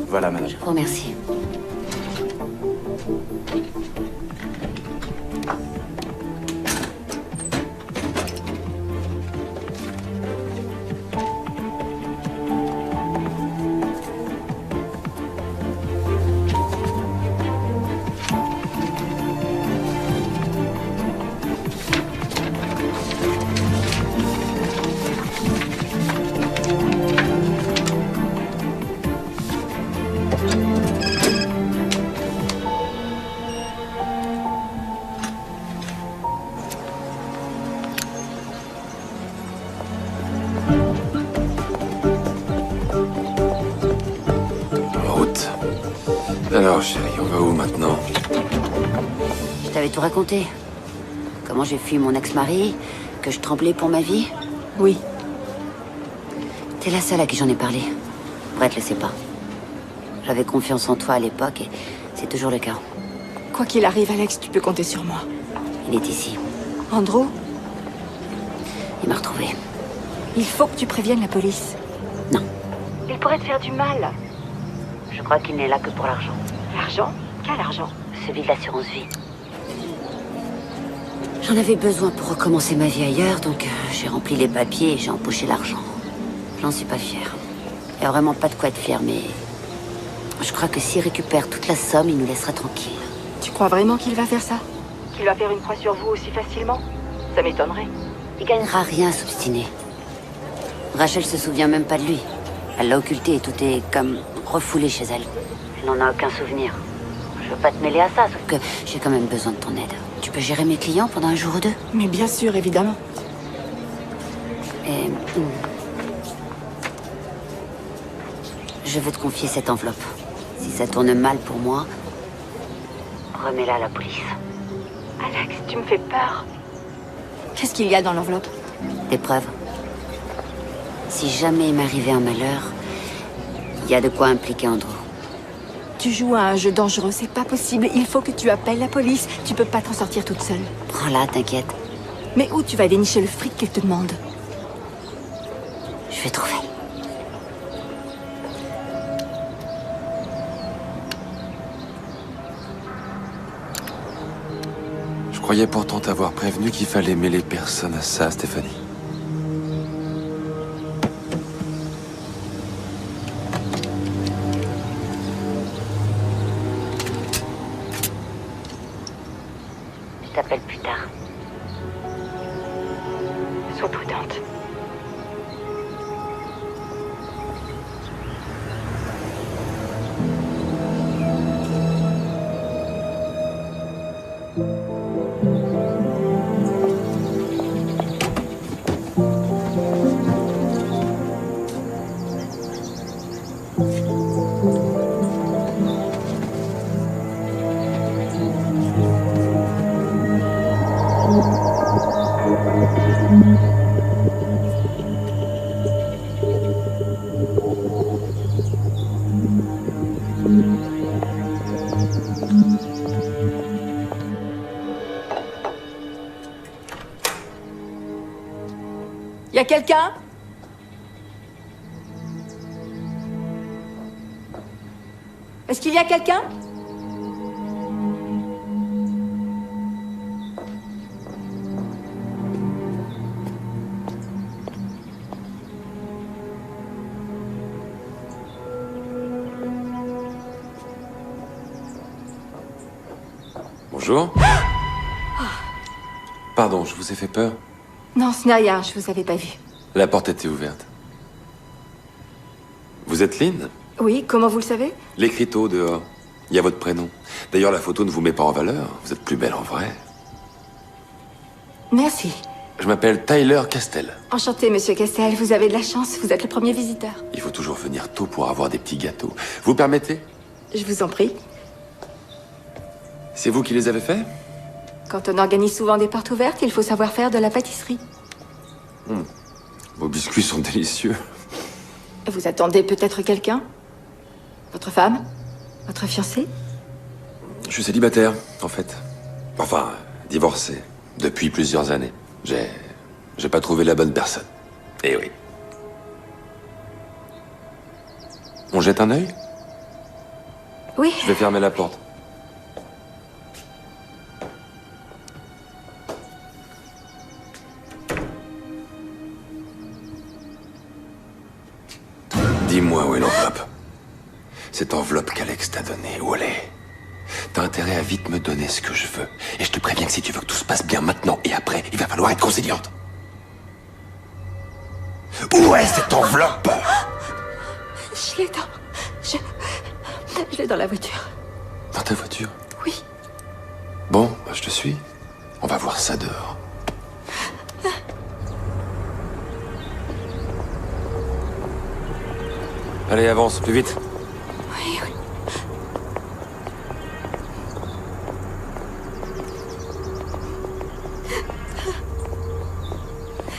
Voilà, madame. Je vous remercie. Alors, chérie, on va où maintenant? Je t'avais tout raconté. Comment j'ai fui mon ex-mari, que je tremblais pour ma vie. Oui. T'es la seule à qui j'en ai parlé. Brett le sait pas. J'avais confiance en toi à l'époque et c'est toujours le cas. Quoi qu'il arrive, Alex, tu peux compter sur moi. Il est ici. Andrew? Il m'a retrouvée. Il faut que tu préviennes la police. Non. Il pourrait te faire du mal. Je crois qu'il n'est là que pour l'argent. L'argent? Quel argent? Celui de l'assurance vie. J'en avais besoin pour recommencer ma vie ailleurs, donc j'ai rempli les papiers et j'ai empoché l'argent. J'en suis pas fière. Il n'y a vraiment pas de quoi être fière, mais je crois que s'il récupère toute la somme, il nous laissera tranquilles. Tu crois vraiment qu'il va faire ça? Qu'il va faire une croix sur vous aussi facilement? Ça m'étonnerait. Il gagnera rien à s'obstiner. Rachel se souvient même pas de lui. Elle l'a occulté et tout est comme refoulé chez elle. Elle n'en a aucun souvenir. Je veux pas te mêler à ça, sauf que j'ai quand même besoin de ton aide. Tu peux gérer mes clients pendant un jour ou deux? Mais bien sûr, évidemment. Et... je veux te confier cette enveloppe. Si ça tourne mal pour moi, remets-la à la police. Alex, tu me fais peur. Qu'est-ce qu'il y a dans l'enveloppe? Des preuves. Si jamais il m'arrivait un malheur, il y a de quoi impliquer Andrew. Tu joues à un jeu dangereux, c'est pas possible. Il faut que tu appelles la police. Tu peux pas t'en sortir toute seule. Prends-la, t'inquiète. Mais où tu vas dénicher le fric qu'elle te demande? Je vais trouver. Je croyais pourtant t'avoir prévenu qu'il fallait mêler personne à ça, Stéphanie. Je t'appelle plus tard. Sois prudente. Y a quelqu'un? Est-ce qu'il y a quelqu'un? Bonjour. Pardon, je vous ai fait peur. Non, ce n'est rien, je vous avais pas vu. La porte était ouverte. Vous êtes Lynn? Oui, comment vous le savez? L'écriteau dehors. Il y a votre prénom. D'ailleurs, la photo ne vous met pas en valeur. Vous êtes plus belle en vrai. Merci. Je m'appelle Tyler Castell. Enchanté, monsieur Castel. Vous avez de la chance, vous êtes le premier visiteur. Il faut toujours venir tôt pour avoir des petits gâteaux. Vous permettez? Je vous en prie. C'est vous qui les avez faits? Quand on organise souvent des portes ouvertes, il faut savoir faire de la pâtisserie. Vos biscuits sont délicieux. Vous attendez peut-être quelqu'un? Votre femme? Votre fiancé? Je suis célibataire, en fait. Enfin, divorcé. Depuis plusieurs années. J'ai pas trouvé la bonne personne. Eh oui. On jette un œil? Oui. Je vais fermer la porte. Dis-moi où est l'enveloppe. Cette enveloppe qu'Alex t'a donnée, où elle est? T'as intérêt à vite me donner ce que je veux. Et je te préviens que si tu veux que tout se passe bien maintenant et après, il va falloir être conciliante. Où est cette enveloppe? Je l'ai dans... Je l'ai dans la voiture. Dans ta voiture? Oui. Bon, bah, je te suis. On va voir ça dehors. Allez, avance, plus vite. Oui, oui.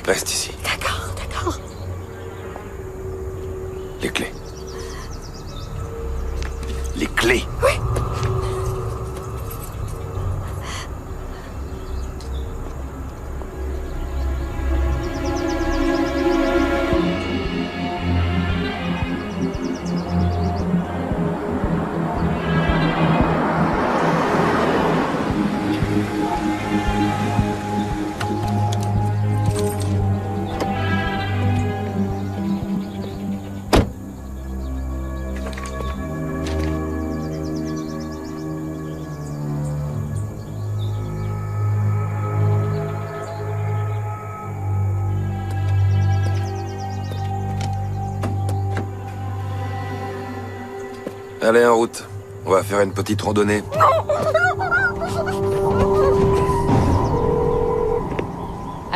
Reste ici. D'accord, d'accord. Les clés. Les clés. Oui. Allez, en route. On va faire une petite randonnée.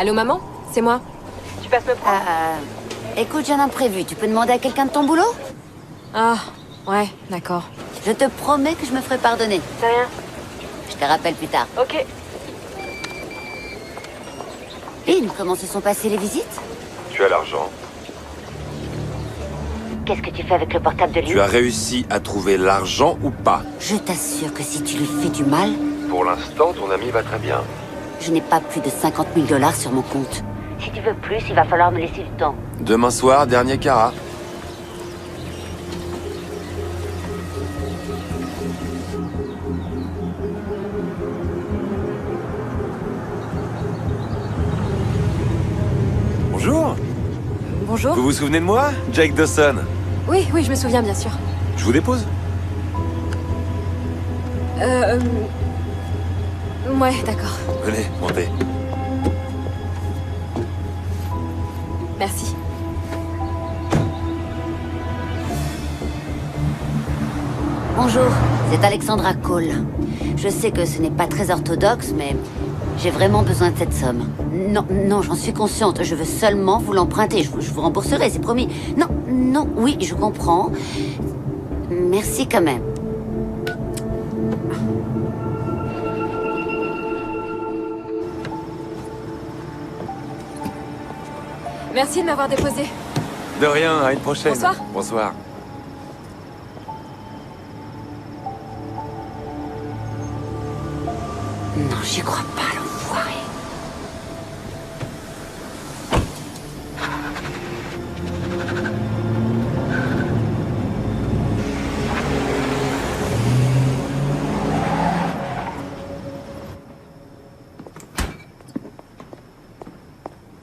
Allô, maman? C'est moi. Tu passes me prendre? Écoute, j'ai un imprévu. Tu peux demander à quelqu'un de ton boulot? Ah, ouais, d'accord. Je te promets que je me ferai pardonner. C'est rien. Je te rappelle plus tard. Ok. Lynn, comment se sont passées les visites? Tu as l'argent. Qu'est-ce que tu fais avec le portable de Lynn? Tu as réussi à trouver l'argent ou pas? Je t'assure que si tu lui fais du mal... Pour l'instant, ton ami va très bien. Je n'ai pas plus de 50 000 $ sur mon compte. Si tu veux plus, il va falloir me laisser du temps. Demain soir, dernier carat. Bonjour. Bonjour. Vous vous souvenez de moi? Jake Dawson. Oui, oui, je me souviens, bien sûr. Je vous dépose? Ouais, d'accord. Venez, montez. Merci. Bonjour, c'est Alexandra Cole. Je sais que ce n'est pas très orthodoxe, mais j'ai vraiment besoin de cette somme. Non, non, j'en suis consciente. Je veux seulement vous l'emprunter. Je vous rembourserai, c'est promis. Non, non, oui, je comprends. Merci quand même. Merci de m'avoir déposé. De rien, à une prochaine. Bonsoir. Bonsoir. Non, j'y crois pas, l'enfoiré.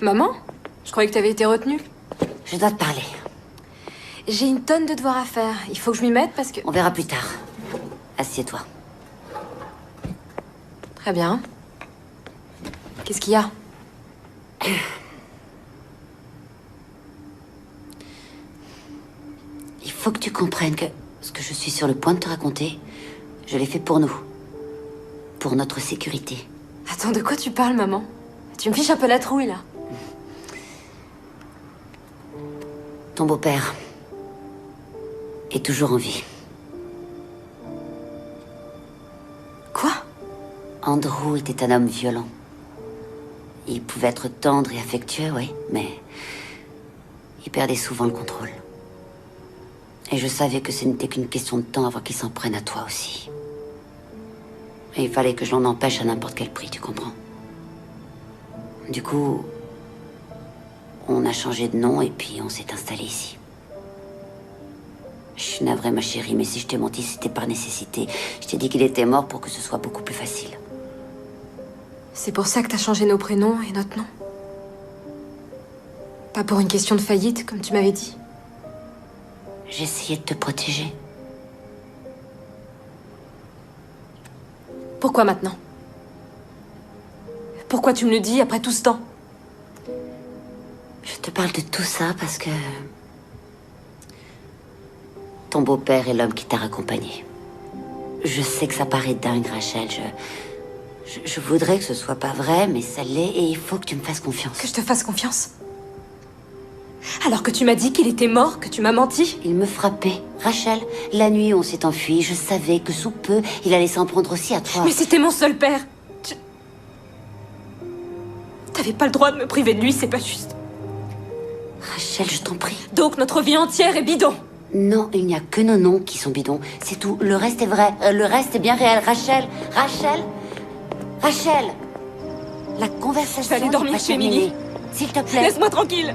Maman? Je croyais que t'avais été retenue. Je dois te parler. J'ai une tonne de devoirs à faire. Il faut que je m'y mette parce que... On verra plus tard. Assieds-toi. Très bien. Qu'est-ce qu'il y a? Il faut que tu comprennes que ce que je suis sur le point de te raconter, je l'ai fait pour nous. Pour notre sécurité. Attends, de quoi tu parles, maman? Tu me fiches un peu la trouille, là. Ton beau-père est toujours en vie. Quoi? Andrew était un homme violent. Il pouvait être tendre et affectueux, oui, mais il perdait souvent le contrôle. Et je savais que ce n'était qu'une question de temps avant qu'il s'en prenne à toi aussi. Et il fallait que je l'en empêche à n'importe quel prix, tu comprends? Du coup, on a changé de nom et puis on s'est installé ici. Je suis navrée, ma chérie, mais si je t'ai menti, c'était par nécessité. Je t'ai dit qu'il était mort pour que ce soit beaucoup plus facile. C'est pour ça que t'as changé nos prénoms et notre nom? Pas pour une question de faillite, comme tu m'avais dit? J'ai essayé de te protéger. Pourquoi maintenant? Pourquoi tu me le dis après tout ce temps? Je te parle de tout ça parce que... ton beau-père est l'homme qui t'a raccompagné. Je sais que ça paraît dingue, Rachel. Je voudrais que ce soit pas vrai, mais ça l'est et il faut que tu me fasses confiance. Que je te fasse confiance? Alors que tu m'as dit qu'il était mort, que tu m'as menti? Il me frappait. Rachel, la nuit où on s'est enfui, je savais que sous peu, il allait s'en prendre aussi à toi. Mais c'était mon seul père. T'avais pas le droit de me priver de lui, c'est pas juste. Rachel, je t'en prie. Donc notre vie entière est bidon. Non, il n'y a que nos noms qui sont bidons. C'est tout. Le reste est vrai. Le reste est bien réel. Rachel, Rachel, Rachel. La conversation. Je vais aller dormir n'est pas chez terminée. Millie. S'il te plaît. Laisse-moi tranquille.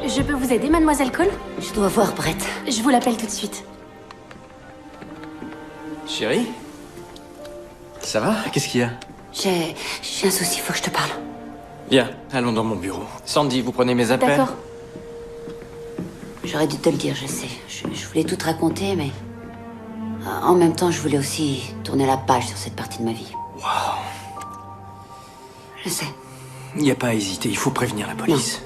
Je peux vous aider, mademoiselle Cole? Je dois voir Brett. Je vous l'appelle tout de suite. Chérie? Ça va? Qu'est-ce qu'il y a? J'ai un souci, faut que je te parle. Viens, allons dans mon bureau. Sandy, vous prenez mes appels? D'accord. J'aurais dû te le dire, je sais. Je voulais tout te raconter, mais... En même temps, je voulais aussi tourner la page sur cette partie de ma vie. Waouh. Je sais. Il n'y a pas à hésiter, il faut prévenir la police.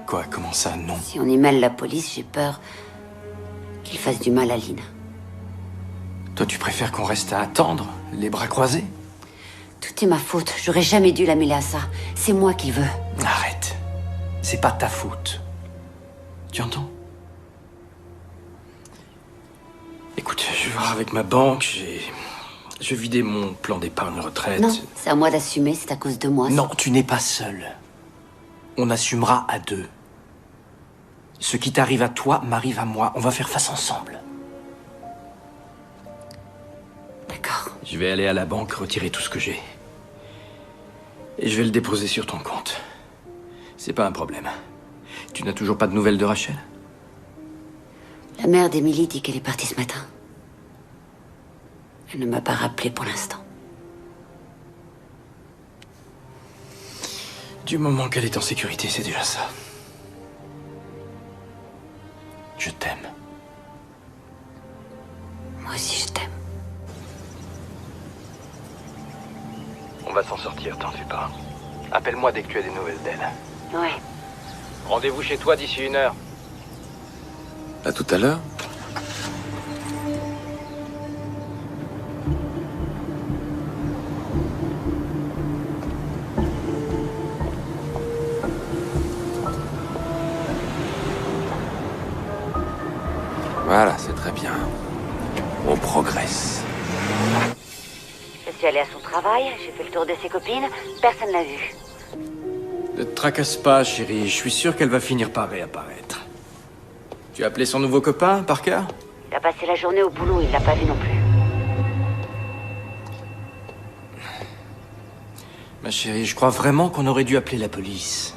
Quoi? Comment ça, non? Si on y mêle la police, j'ai peur qu'il fasse du mal à Lynn. Toi, tu préfères qu'on reste à attendre, les bras croisés? Tout est ma faute. J'aurais jamais dû la mêler à ça. C'est moi qui veux. Arrête. C'est pas ta faute. Tu entends? Écoute, je vais voir avec ma banque, je vais vider mon plan d'épargne retraite. Non, c'est à moi d'assumer, c'est à cause de moi. Non, tu n'es pas seul. On assumera à deux. Ce qui t'arrive à toi m'arrive à moi. On va faire face ensemble. D'accord. Je vais aller à la banque retirer tout ce que j'ai. Et je vais le déposer sur ton compte. C'est pas un problème. Tu n'as toujours pas de nouvelles de Rachel? La mère d'Emily dit qu'elle est partie ce matin. Elle ne m'a pas rappelé pour l'instant. Du moment qu'elle est en sécurité, c'est déjà ça. Je t'aime. Moi aussi, je t'aime. On va s'en sortir, t'en fais pas. Appelle-moi dès que tu as des nouvelles d'elle. Ouais. Rendez-vous chez toi d'ici 1 heure. À tout à l'heure. Voilà, c'est très bien. On progresse. Je suis allée à son travail, j'ai fait le tour de ses copines, personne l'a vue. Ne te tracasse pas, chérie. Je suis sûr qu'elle va finir par réapparaître. Tu as appelé son nouveau copain, Parker? Il a passé la journée au boulot, il l'a pas vu non plus. Ma chérie, je crois vraiment qu'on aurait dû appeler la police.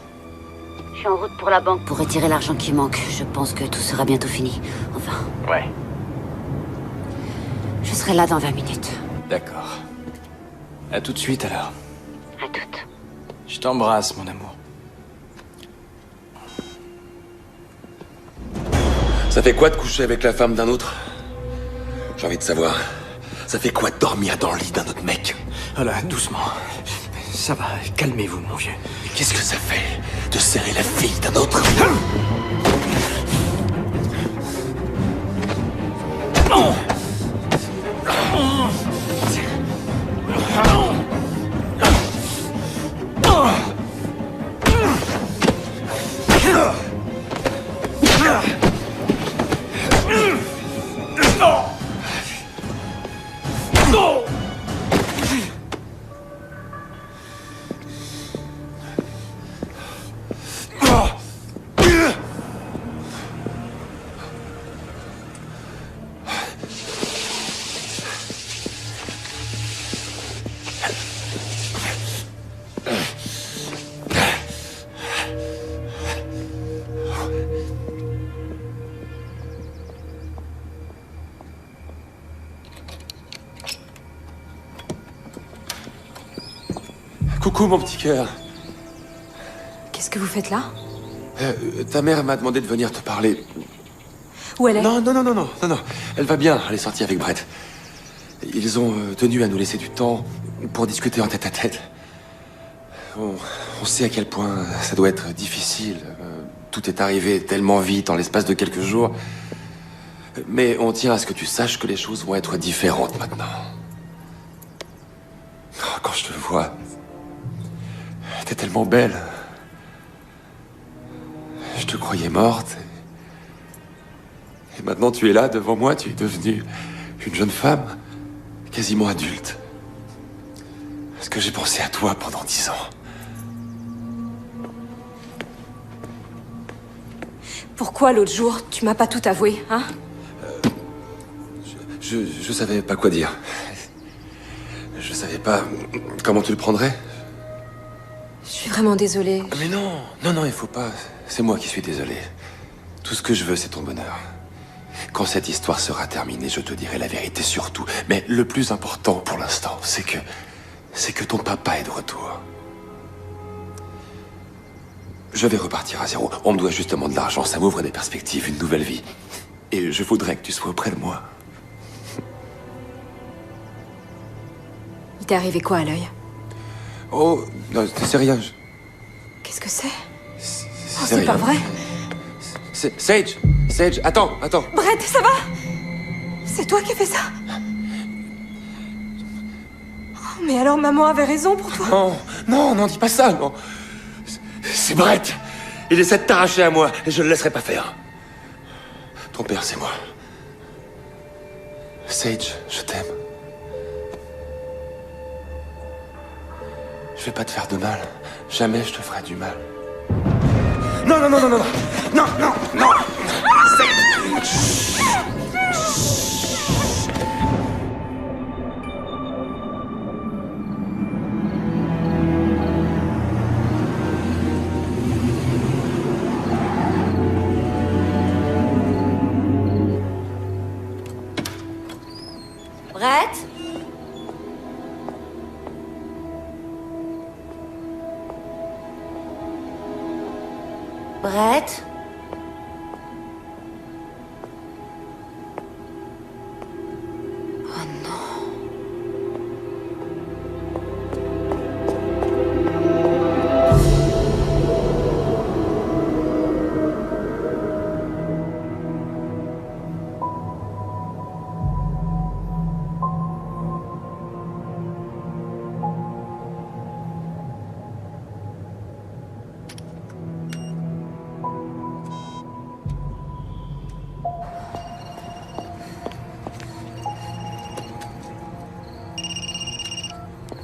Je suis en route pour la banque pour retirer l'argent qui manque. Je pense que tout sera bientôt fini. Enfin, Ouais. je serai là dans 20 minutes. D'accord. À tout de suite, alors. À toutes. Je t'embrasse, mon amour. Ça fait quoi de coucher avec la femme d'un autre? J'ai envie de savoir. Ça fait quoi de dormir dans le lit d'un autre mec? Voilà, doucement. Ça va, calmez-vous, mon vieux. Qu'est-ce que ça fait de serrer la fille d'un autre? Coucou, mon petit cœur. Qu'est-ce que vous faites là? Ta mère m'a demandé de venir te parler. Où elle est? Non. Elle va bien, elle est sortie avec Brett. Ils ont tenu à nous laisser du temps pour discuter en tête-à-tête. On sait à quel point ça doit être difficile. Tout est arrivé tellement vite en l'espace de quelques jours. Mais on tient à ce que tu saches que les choses vont être différentes maintenant. Oh, quand je te vois, t'es tellement belle. Je te croyais morte. Et maintenant tu es là devant moi, tu es devenue une jeune femme, quasiment adulte. Est-ce que j'ai pensé à toi pendant 10 ans? Pourquoi l'autre jour, tu m'as pas tout avoué, hein? Je savais pas quoi dire. Je savais pas comment tu le prendrais. Je suis vraiment désolée. Mais non, il faut pas. C'est moi qui suis désolé. Tout ce que je veux, c'est ton bonheur. Quand cette histoire sera terminée, je te dirai la vérité surtout. Mais le plus important pour l'instant, c'est que ton papa est de retour. Je vais repartir à zéro. On me doit justement de l'argent, ça m'ouvre des perspectives, une nouvelle vie. Et je voudrais que tu sois auprès de moi. Il t'est arrivé quoi à l'œil? Oh, non, c'est rien. Qu'est-ce que c'est? Oh, C'est c'est pas rien. vrai. Sage, attends. Brett, ça va? C'est toi qui as fait ça? Oh, mais alors maman avait raison pour toi? Non, dis pas ça, non. C'est Brett. Il essaie de t'arracher à moi, et je le laisserai pas faire. Ton père, c'est moi. Sage, je t'aime. Je vais pas te faire de mal. Jamais je te ferai du mal. Non. Brett? Brett? Oh non.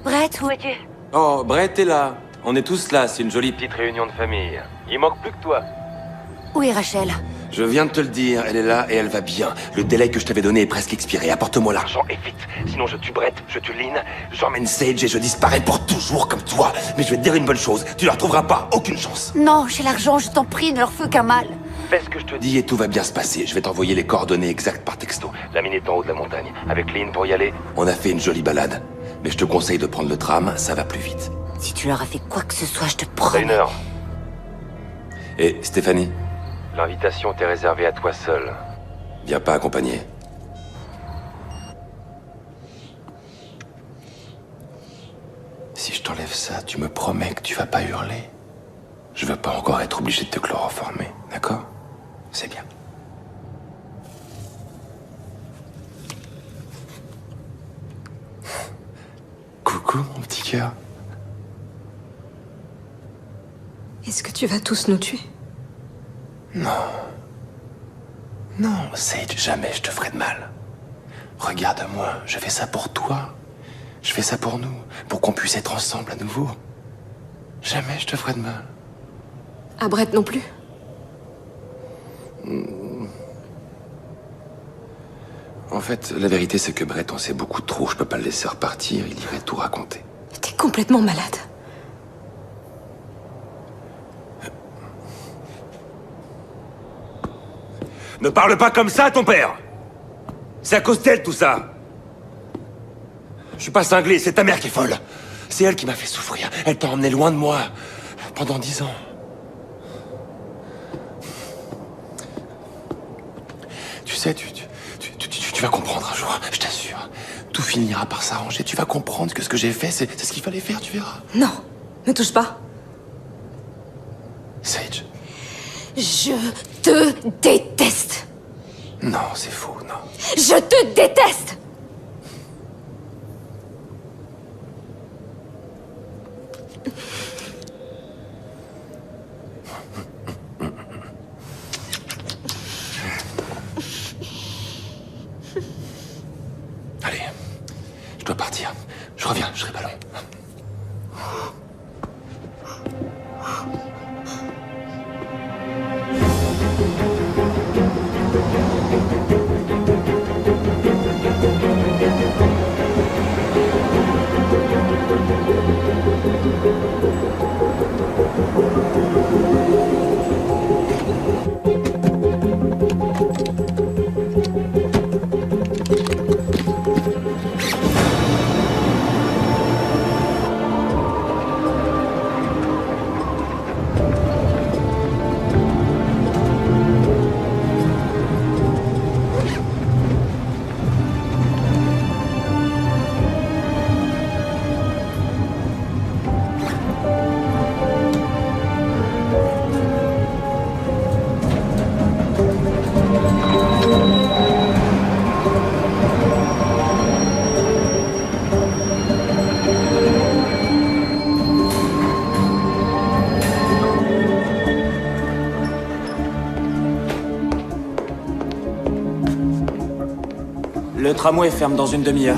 Brett, où es-tu? Oh, Brett est là. On est tous là, c'est une jolie petite réunion de famille. Il manque plus que toi. Où est Rachel? Je viens de te le dire, elle est là et elle va bien. Le délai que je t'avais donné est presque expiré. Apporte-moi l'argent et vite. Sinon je tue Brett, je tue Lynn, j'emmène Sage et je disparais pour toujours comme toi. Mais je vais te dire une bonne chose, tu leur trouveras pas aucune chance. Non, j'ai l'argent, je t'en prie, ne leur fais qu'un mal. Fais ce que je te dis et tout va bien se passer. Je vais t'envoyer les coordonnées exactes par texto. La mine est en haut de la montagne. Avec Lynn pour y aller, on a fait une jolie balade. Mais je te conseille de prendre le tram, ça va plus vite. Si tu leur as fait quoi que ce soit, je te T'as promets. 1 heure. Et Stéphanie, l'invitation t'est réservée à toi seule. Viens pas accompagner. Si je t'enlève ça, tu me promets que tu vas pas hurler. Je veux pas encore être obligé de te chloroformer, d'accord? C'est bien. Coucou, mon petit cœur. Est-ce que tu vas tous nous tuer? Non. Non, Sage, jamais je te ferai de mal. Regarde-moi, je fais ça pour toi. Je fais ça pour nous, pour qu'on puisse être ensemble à nouveau. Jamais je te ferai de mal. À Brett non plus? En fait, la vérité, c'est que Brett en sait beaucoup trop. Je peux pas le laisser repartir, il irait tout raconter. T'es complètement malade. Ne parle pas comme ça à ton père! C'est à cause d'elle tout ça! Je suis pas cinglé, c'est ta mère qui est folle! C'est elle qui m'a fait souffrir. Elle t'a emmené loin de moi. Pendant 10 ans. Tu sais, tu vas comprendre un jour, je t'assure. Tout finira par s'arranger. Tu vas comprendre que ce que j'ai fait, c'est ce qu'il fallait faire, tu verras. Non, ne touche pas. Sage. Je te déteste. Non, c'est faux, non. Je te déteste. Allez, je dois partir. Je reviens, je serai pas long. tramway ferme dans une demi-heure.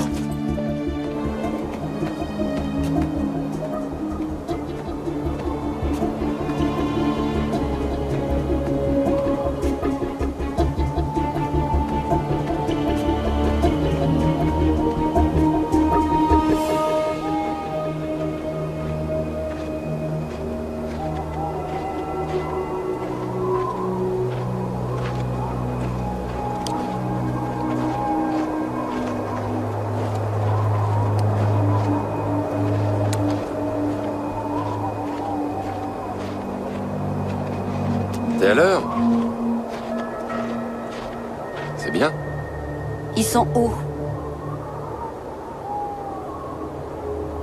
T'es à l'heure? C'est bien. Ils sont où?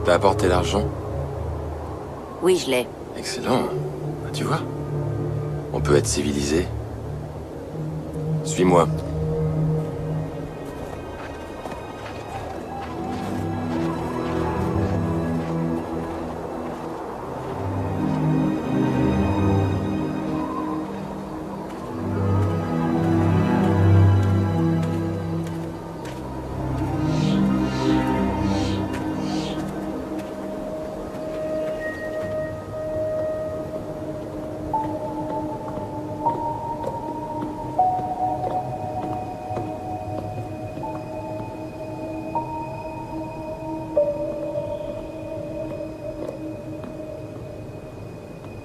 T'as apporté l'argent? Oui, je l'ai. Excellent. Tu vois, on peut être civilisé. Suis-moi.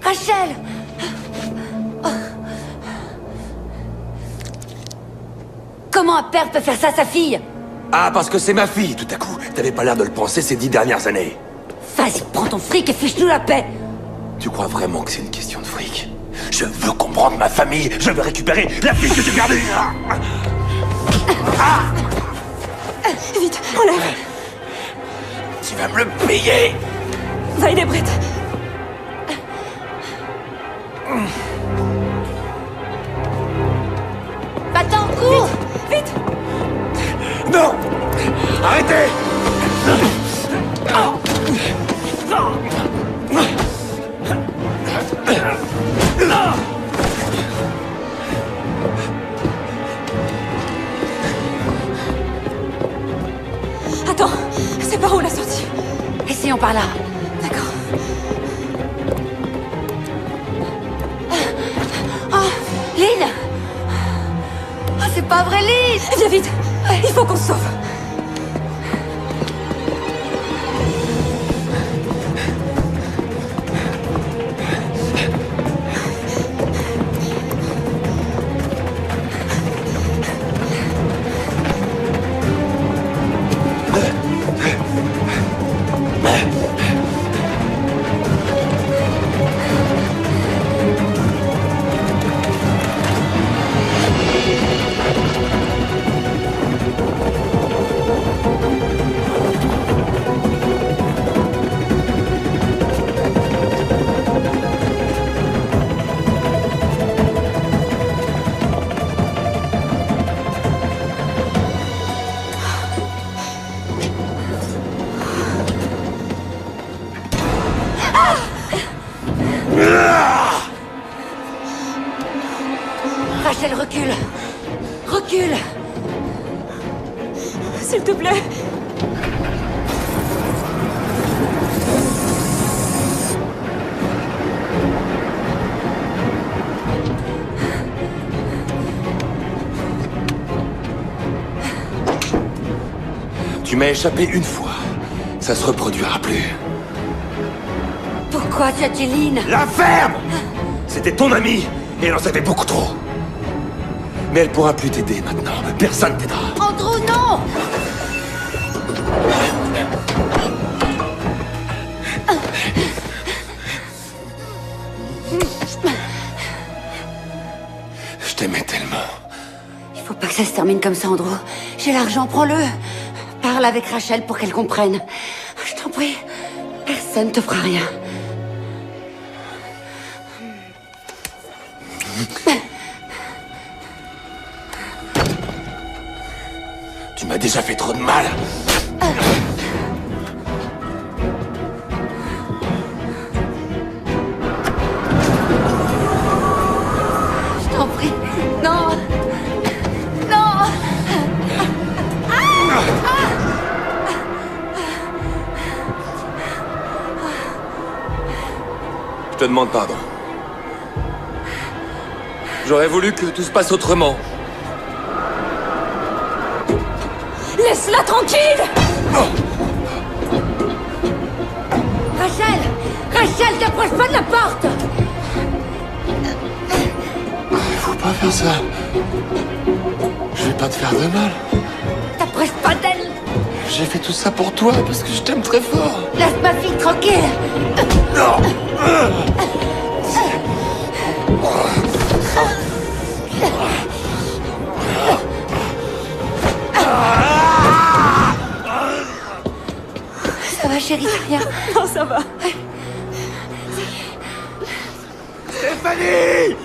Rachel! Comment un père peut faire ça à sa fille? Ah, parce que c'est ma fille, tout à coup. T'avais pas l'air de le penser ces 10 dernières années. Vas-y, prends ton fric et fiche-nous la paix! Tu crois vraiment que c'est une question de fric? Je veux comprendre ma famille. Je veux récupérer la fille que j'ai gardée. Vite, enlève. Tu vas me le payer. Va aider Brett. Va-t'en, cours! Vite! Non! Arrêtez! Attends, c'est par où la sortie? Essayons par là. D'accord. Oh, Lynn! Oh, c'est pas vrai, Lynn! Viens vite! Il faut qu'on se sauve! Rachel, recule! Recule! S'il te plaît! Tu m'as échappé une fois. Ça se reproduira plus. Pourquoi tu as tué Lynn? La ferme! C'était ton amie, et elle en savait beaucoup trop. Mais elle pourra plus t'aider maintenant. Personne t'aidera. Andrew, non! Je t'aimais tellement. Il faut pas que ça se termine comme ça, Andrew. J'ai l'argent, prends-le. Parle avec Rachel pour qu'elle comprenne. Je t'en prie. Personne te fera rien. Tu m'as déjà fait trop de mal. Je t'en prie. Non. Non. Ah! te demande pardon. J'aurais voulu que tout se passe autrement. Laisse-la tranquille! Rachel! Rachel, t'approches pas de la porte! Faut pas faire ça. Je vais pas te faire de mal. T'approches pas d'elle! J'ai fait tout ça pour toi parce que je t'aime très fort. Laisse ma fille tranquille! Non! Ça va, chérie, t'as rien? Non, ça va. Stéphanie!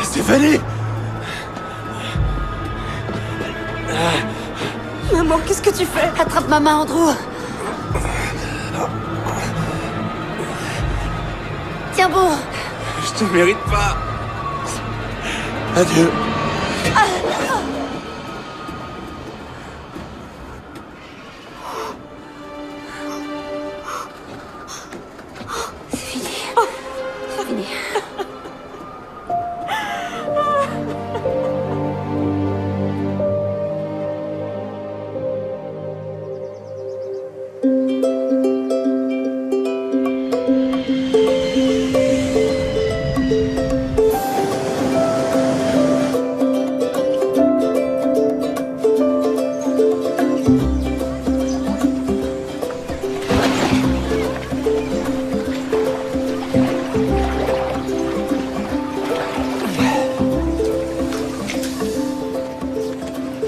Stéphanie! Maman, qu'est-ce que tu fais? Attrape ma main, Andrew! Tiens bon! Je te mérite pas. Adieu. C'est fini. C'est fini.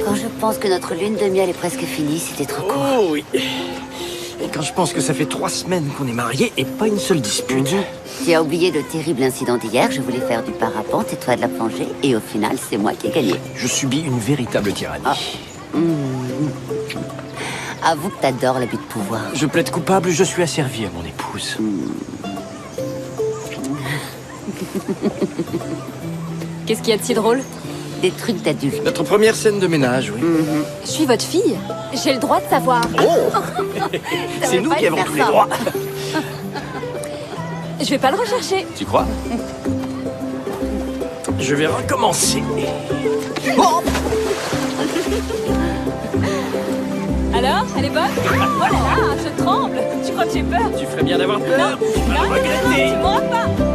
Quand je pense que notre lune de miel est presque finie, c'était trop court. Oh oui. Et quand je pense que ça fait 3 semaines qu'on est mariés et pas une seule dispute. Tu as oublié le terrible incident d'hier. Je voulais faire du parapente et toi de la plongée. Et au final, c'est moi qui ai gagné. Je subis une véritable tyrannie. Avoue que t'adores l'abus de pouvoir. Je plaide coupable, je suis asservi à mon épouse. Qu'est-ce qu'il y a de si drôle? Des trucs d'adultes. Notre première scène de ménage, oui. Je suis votre fille. J'ai le droit de savoir. Oh C'est nous qui avons tous les droits. Je vais pas le rechercher. Tu crois? Je vais recommencer. Oh Alors, elle est bonne? Oh là là, je tremble. Tu crois que j'ai peur? Tu ferais bien d'avoir peur. Non, Tu vas le regretter. tu m'auras pas.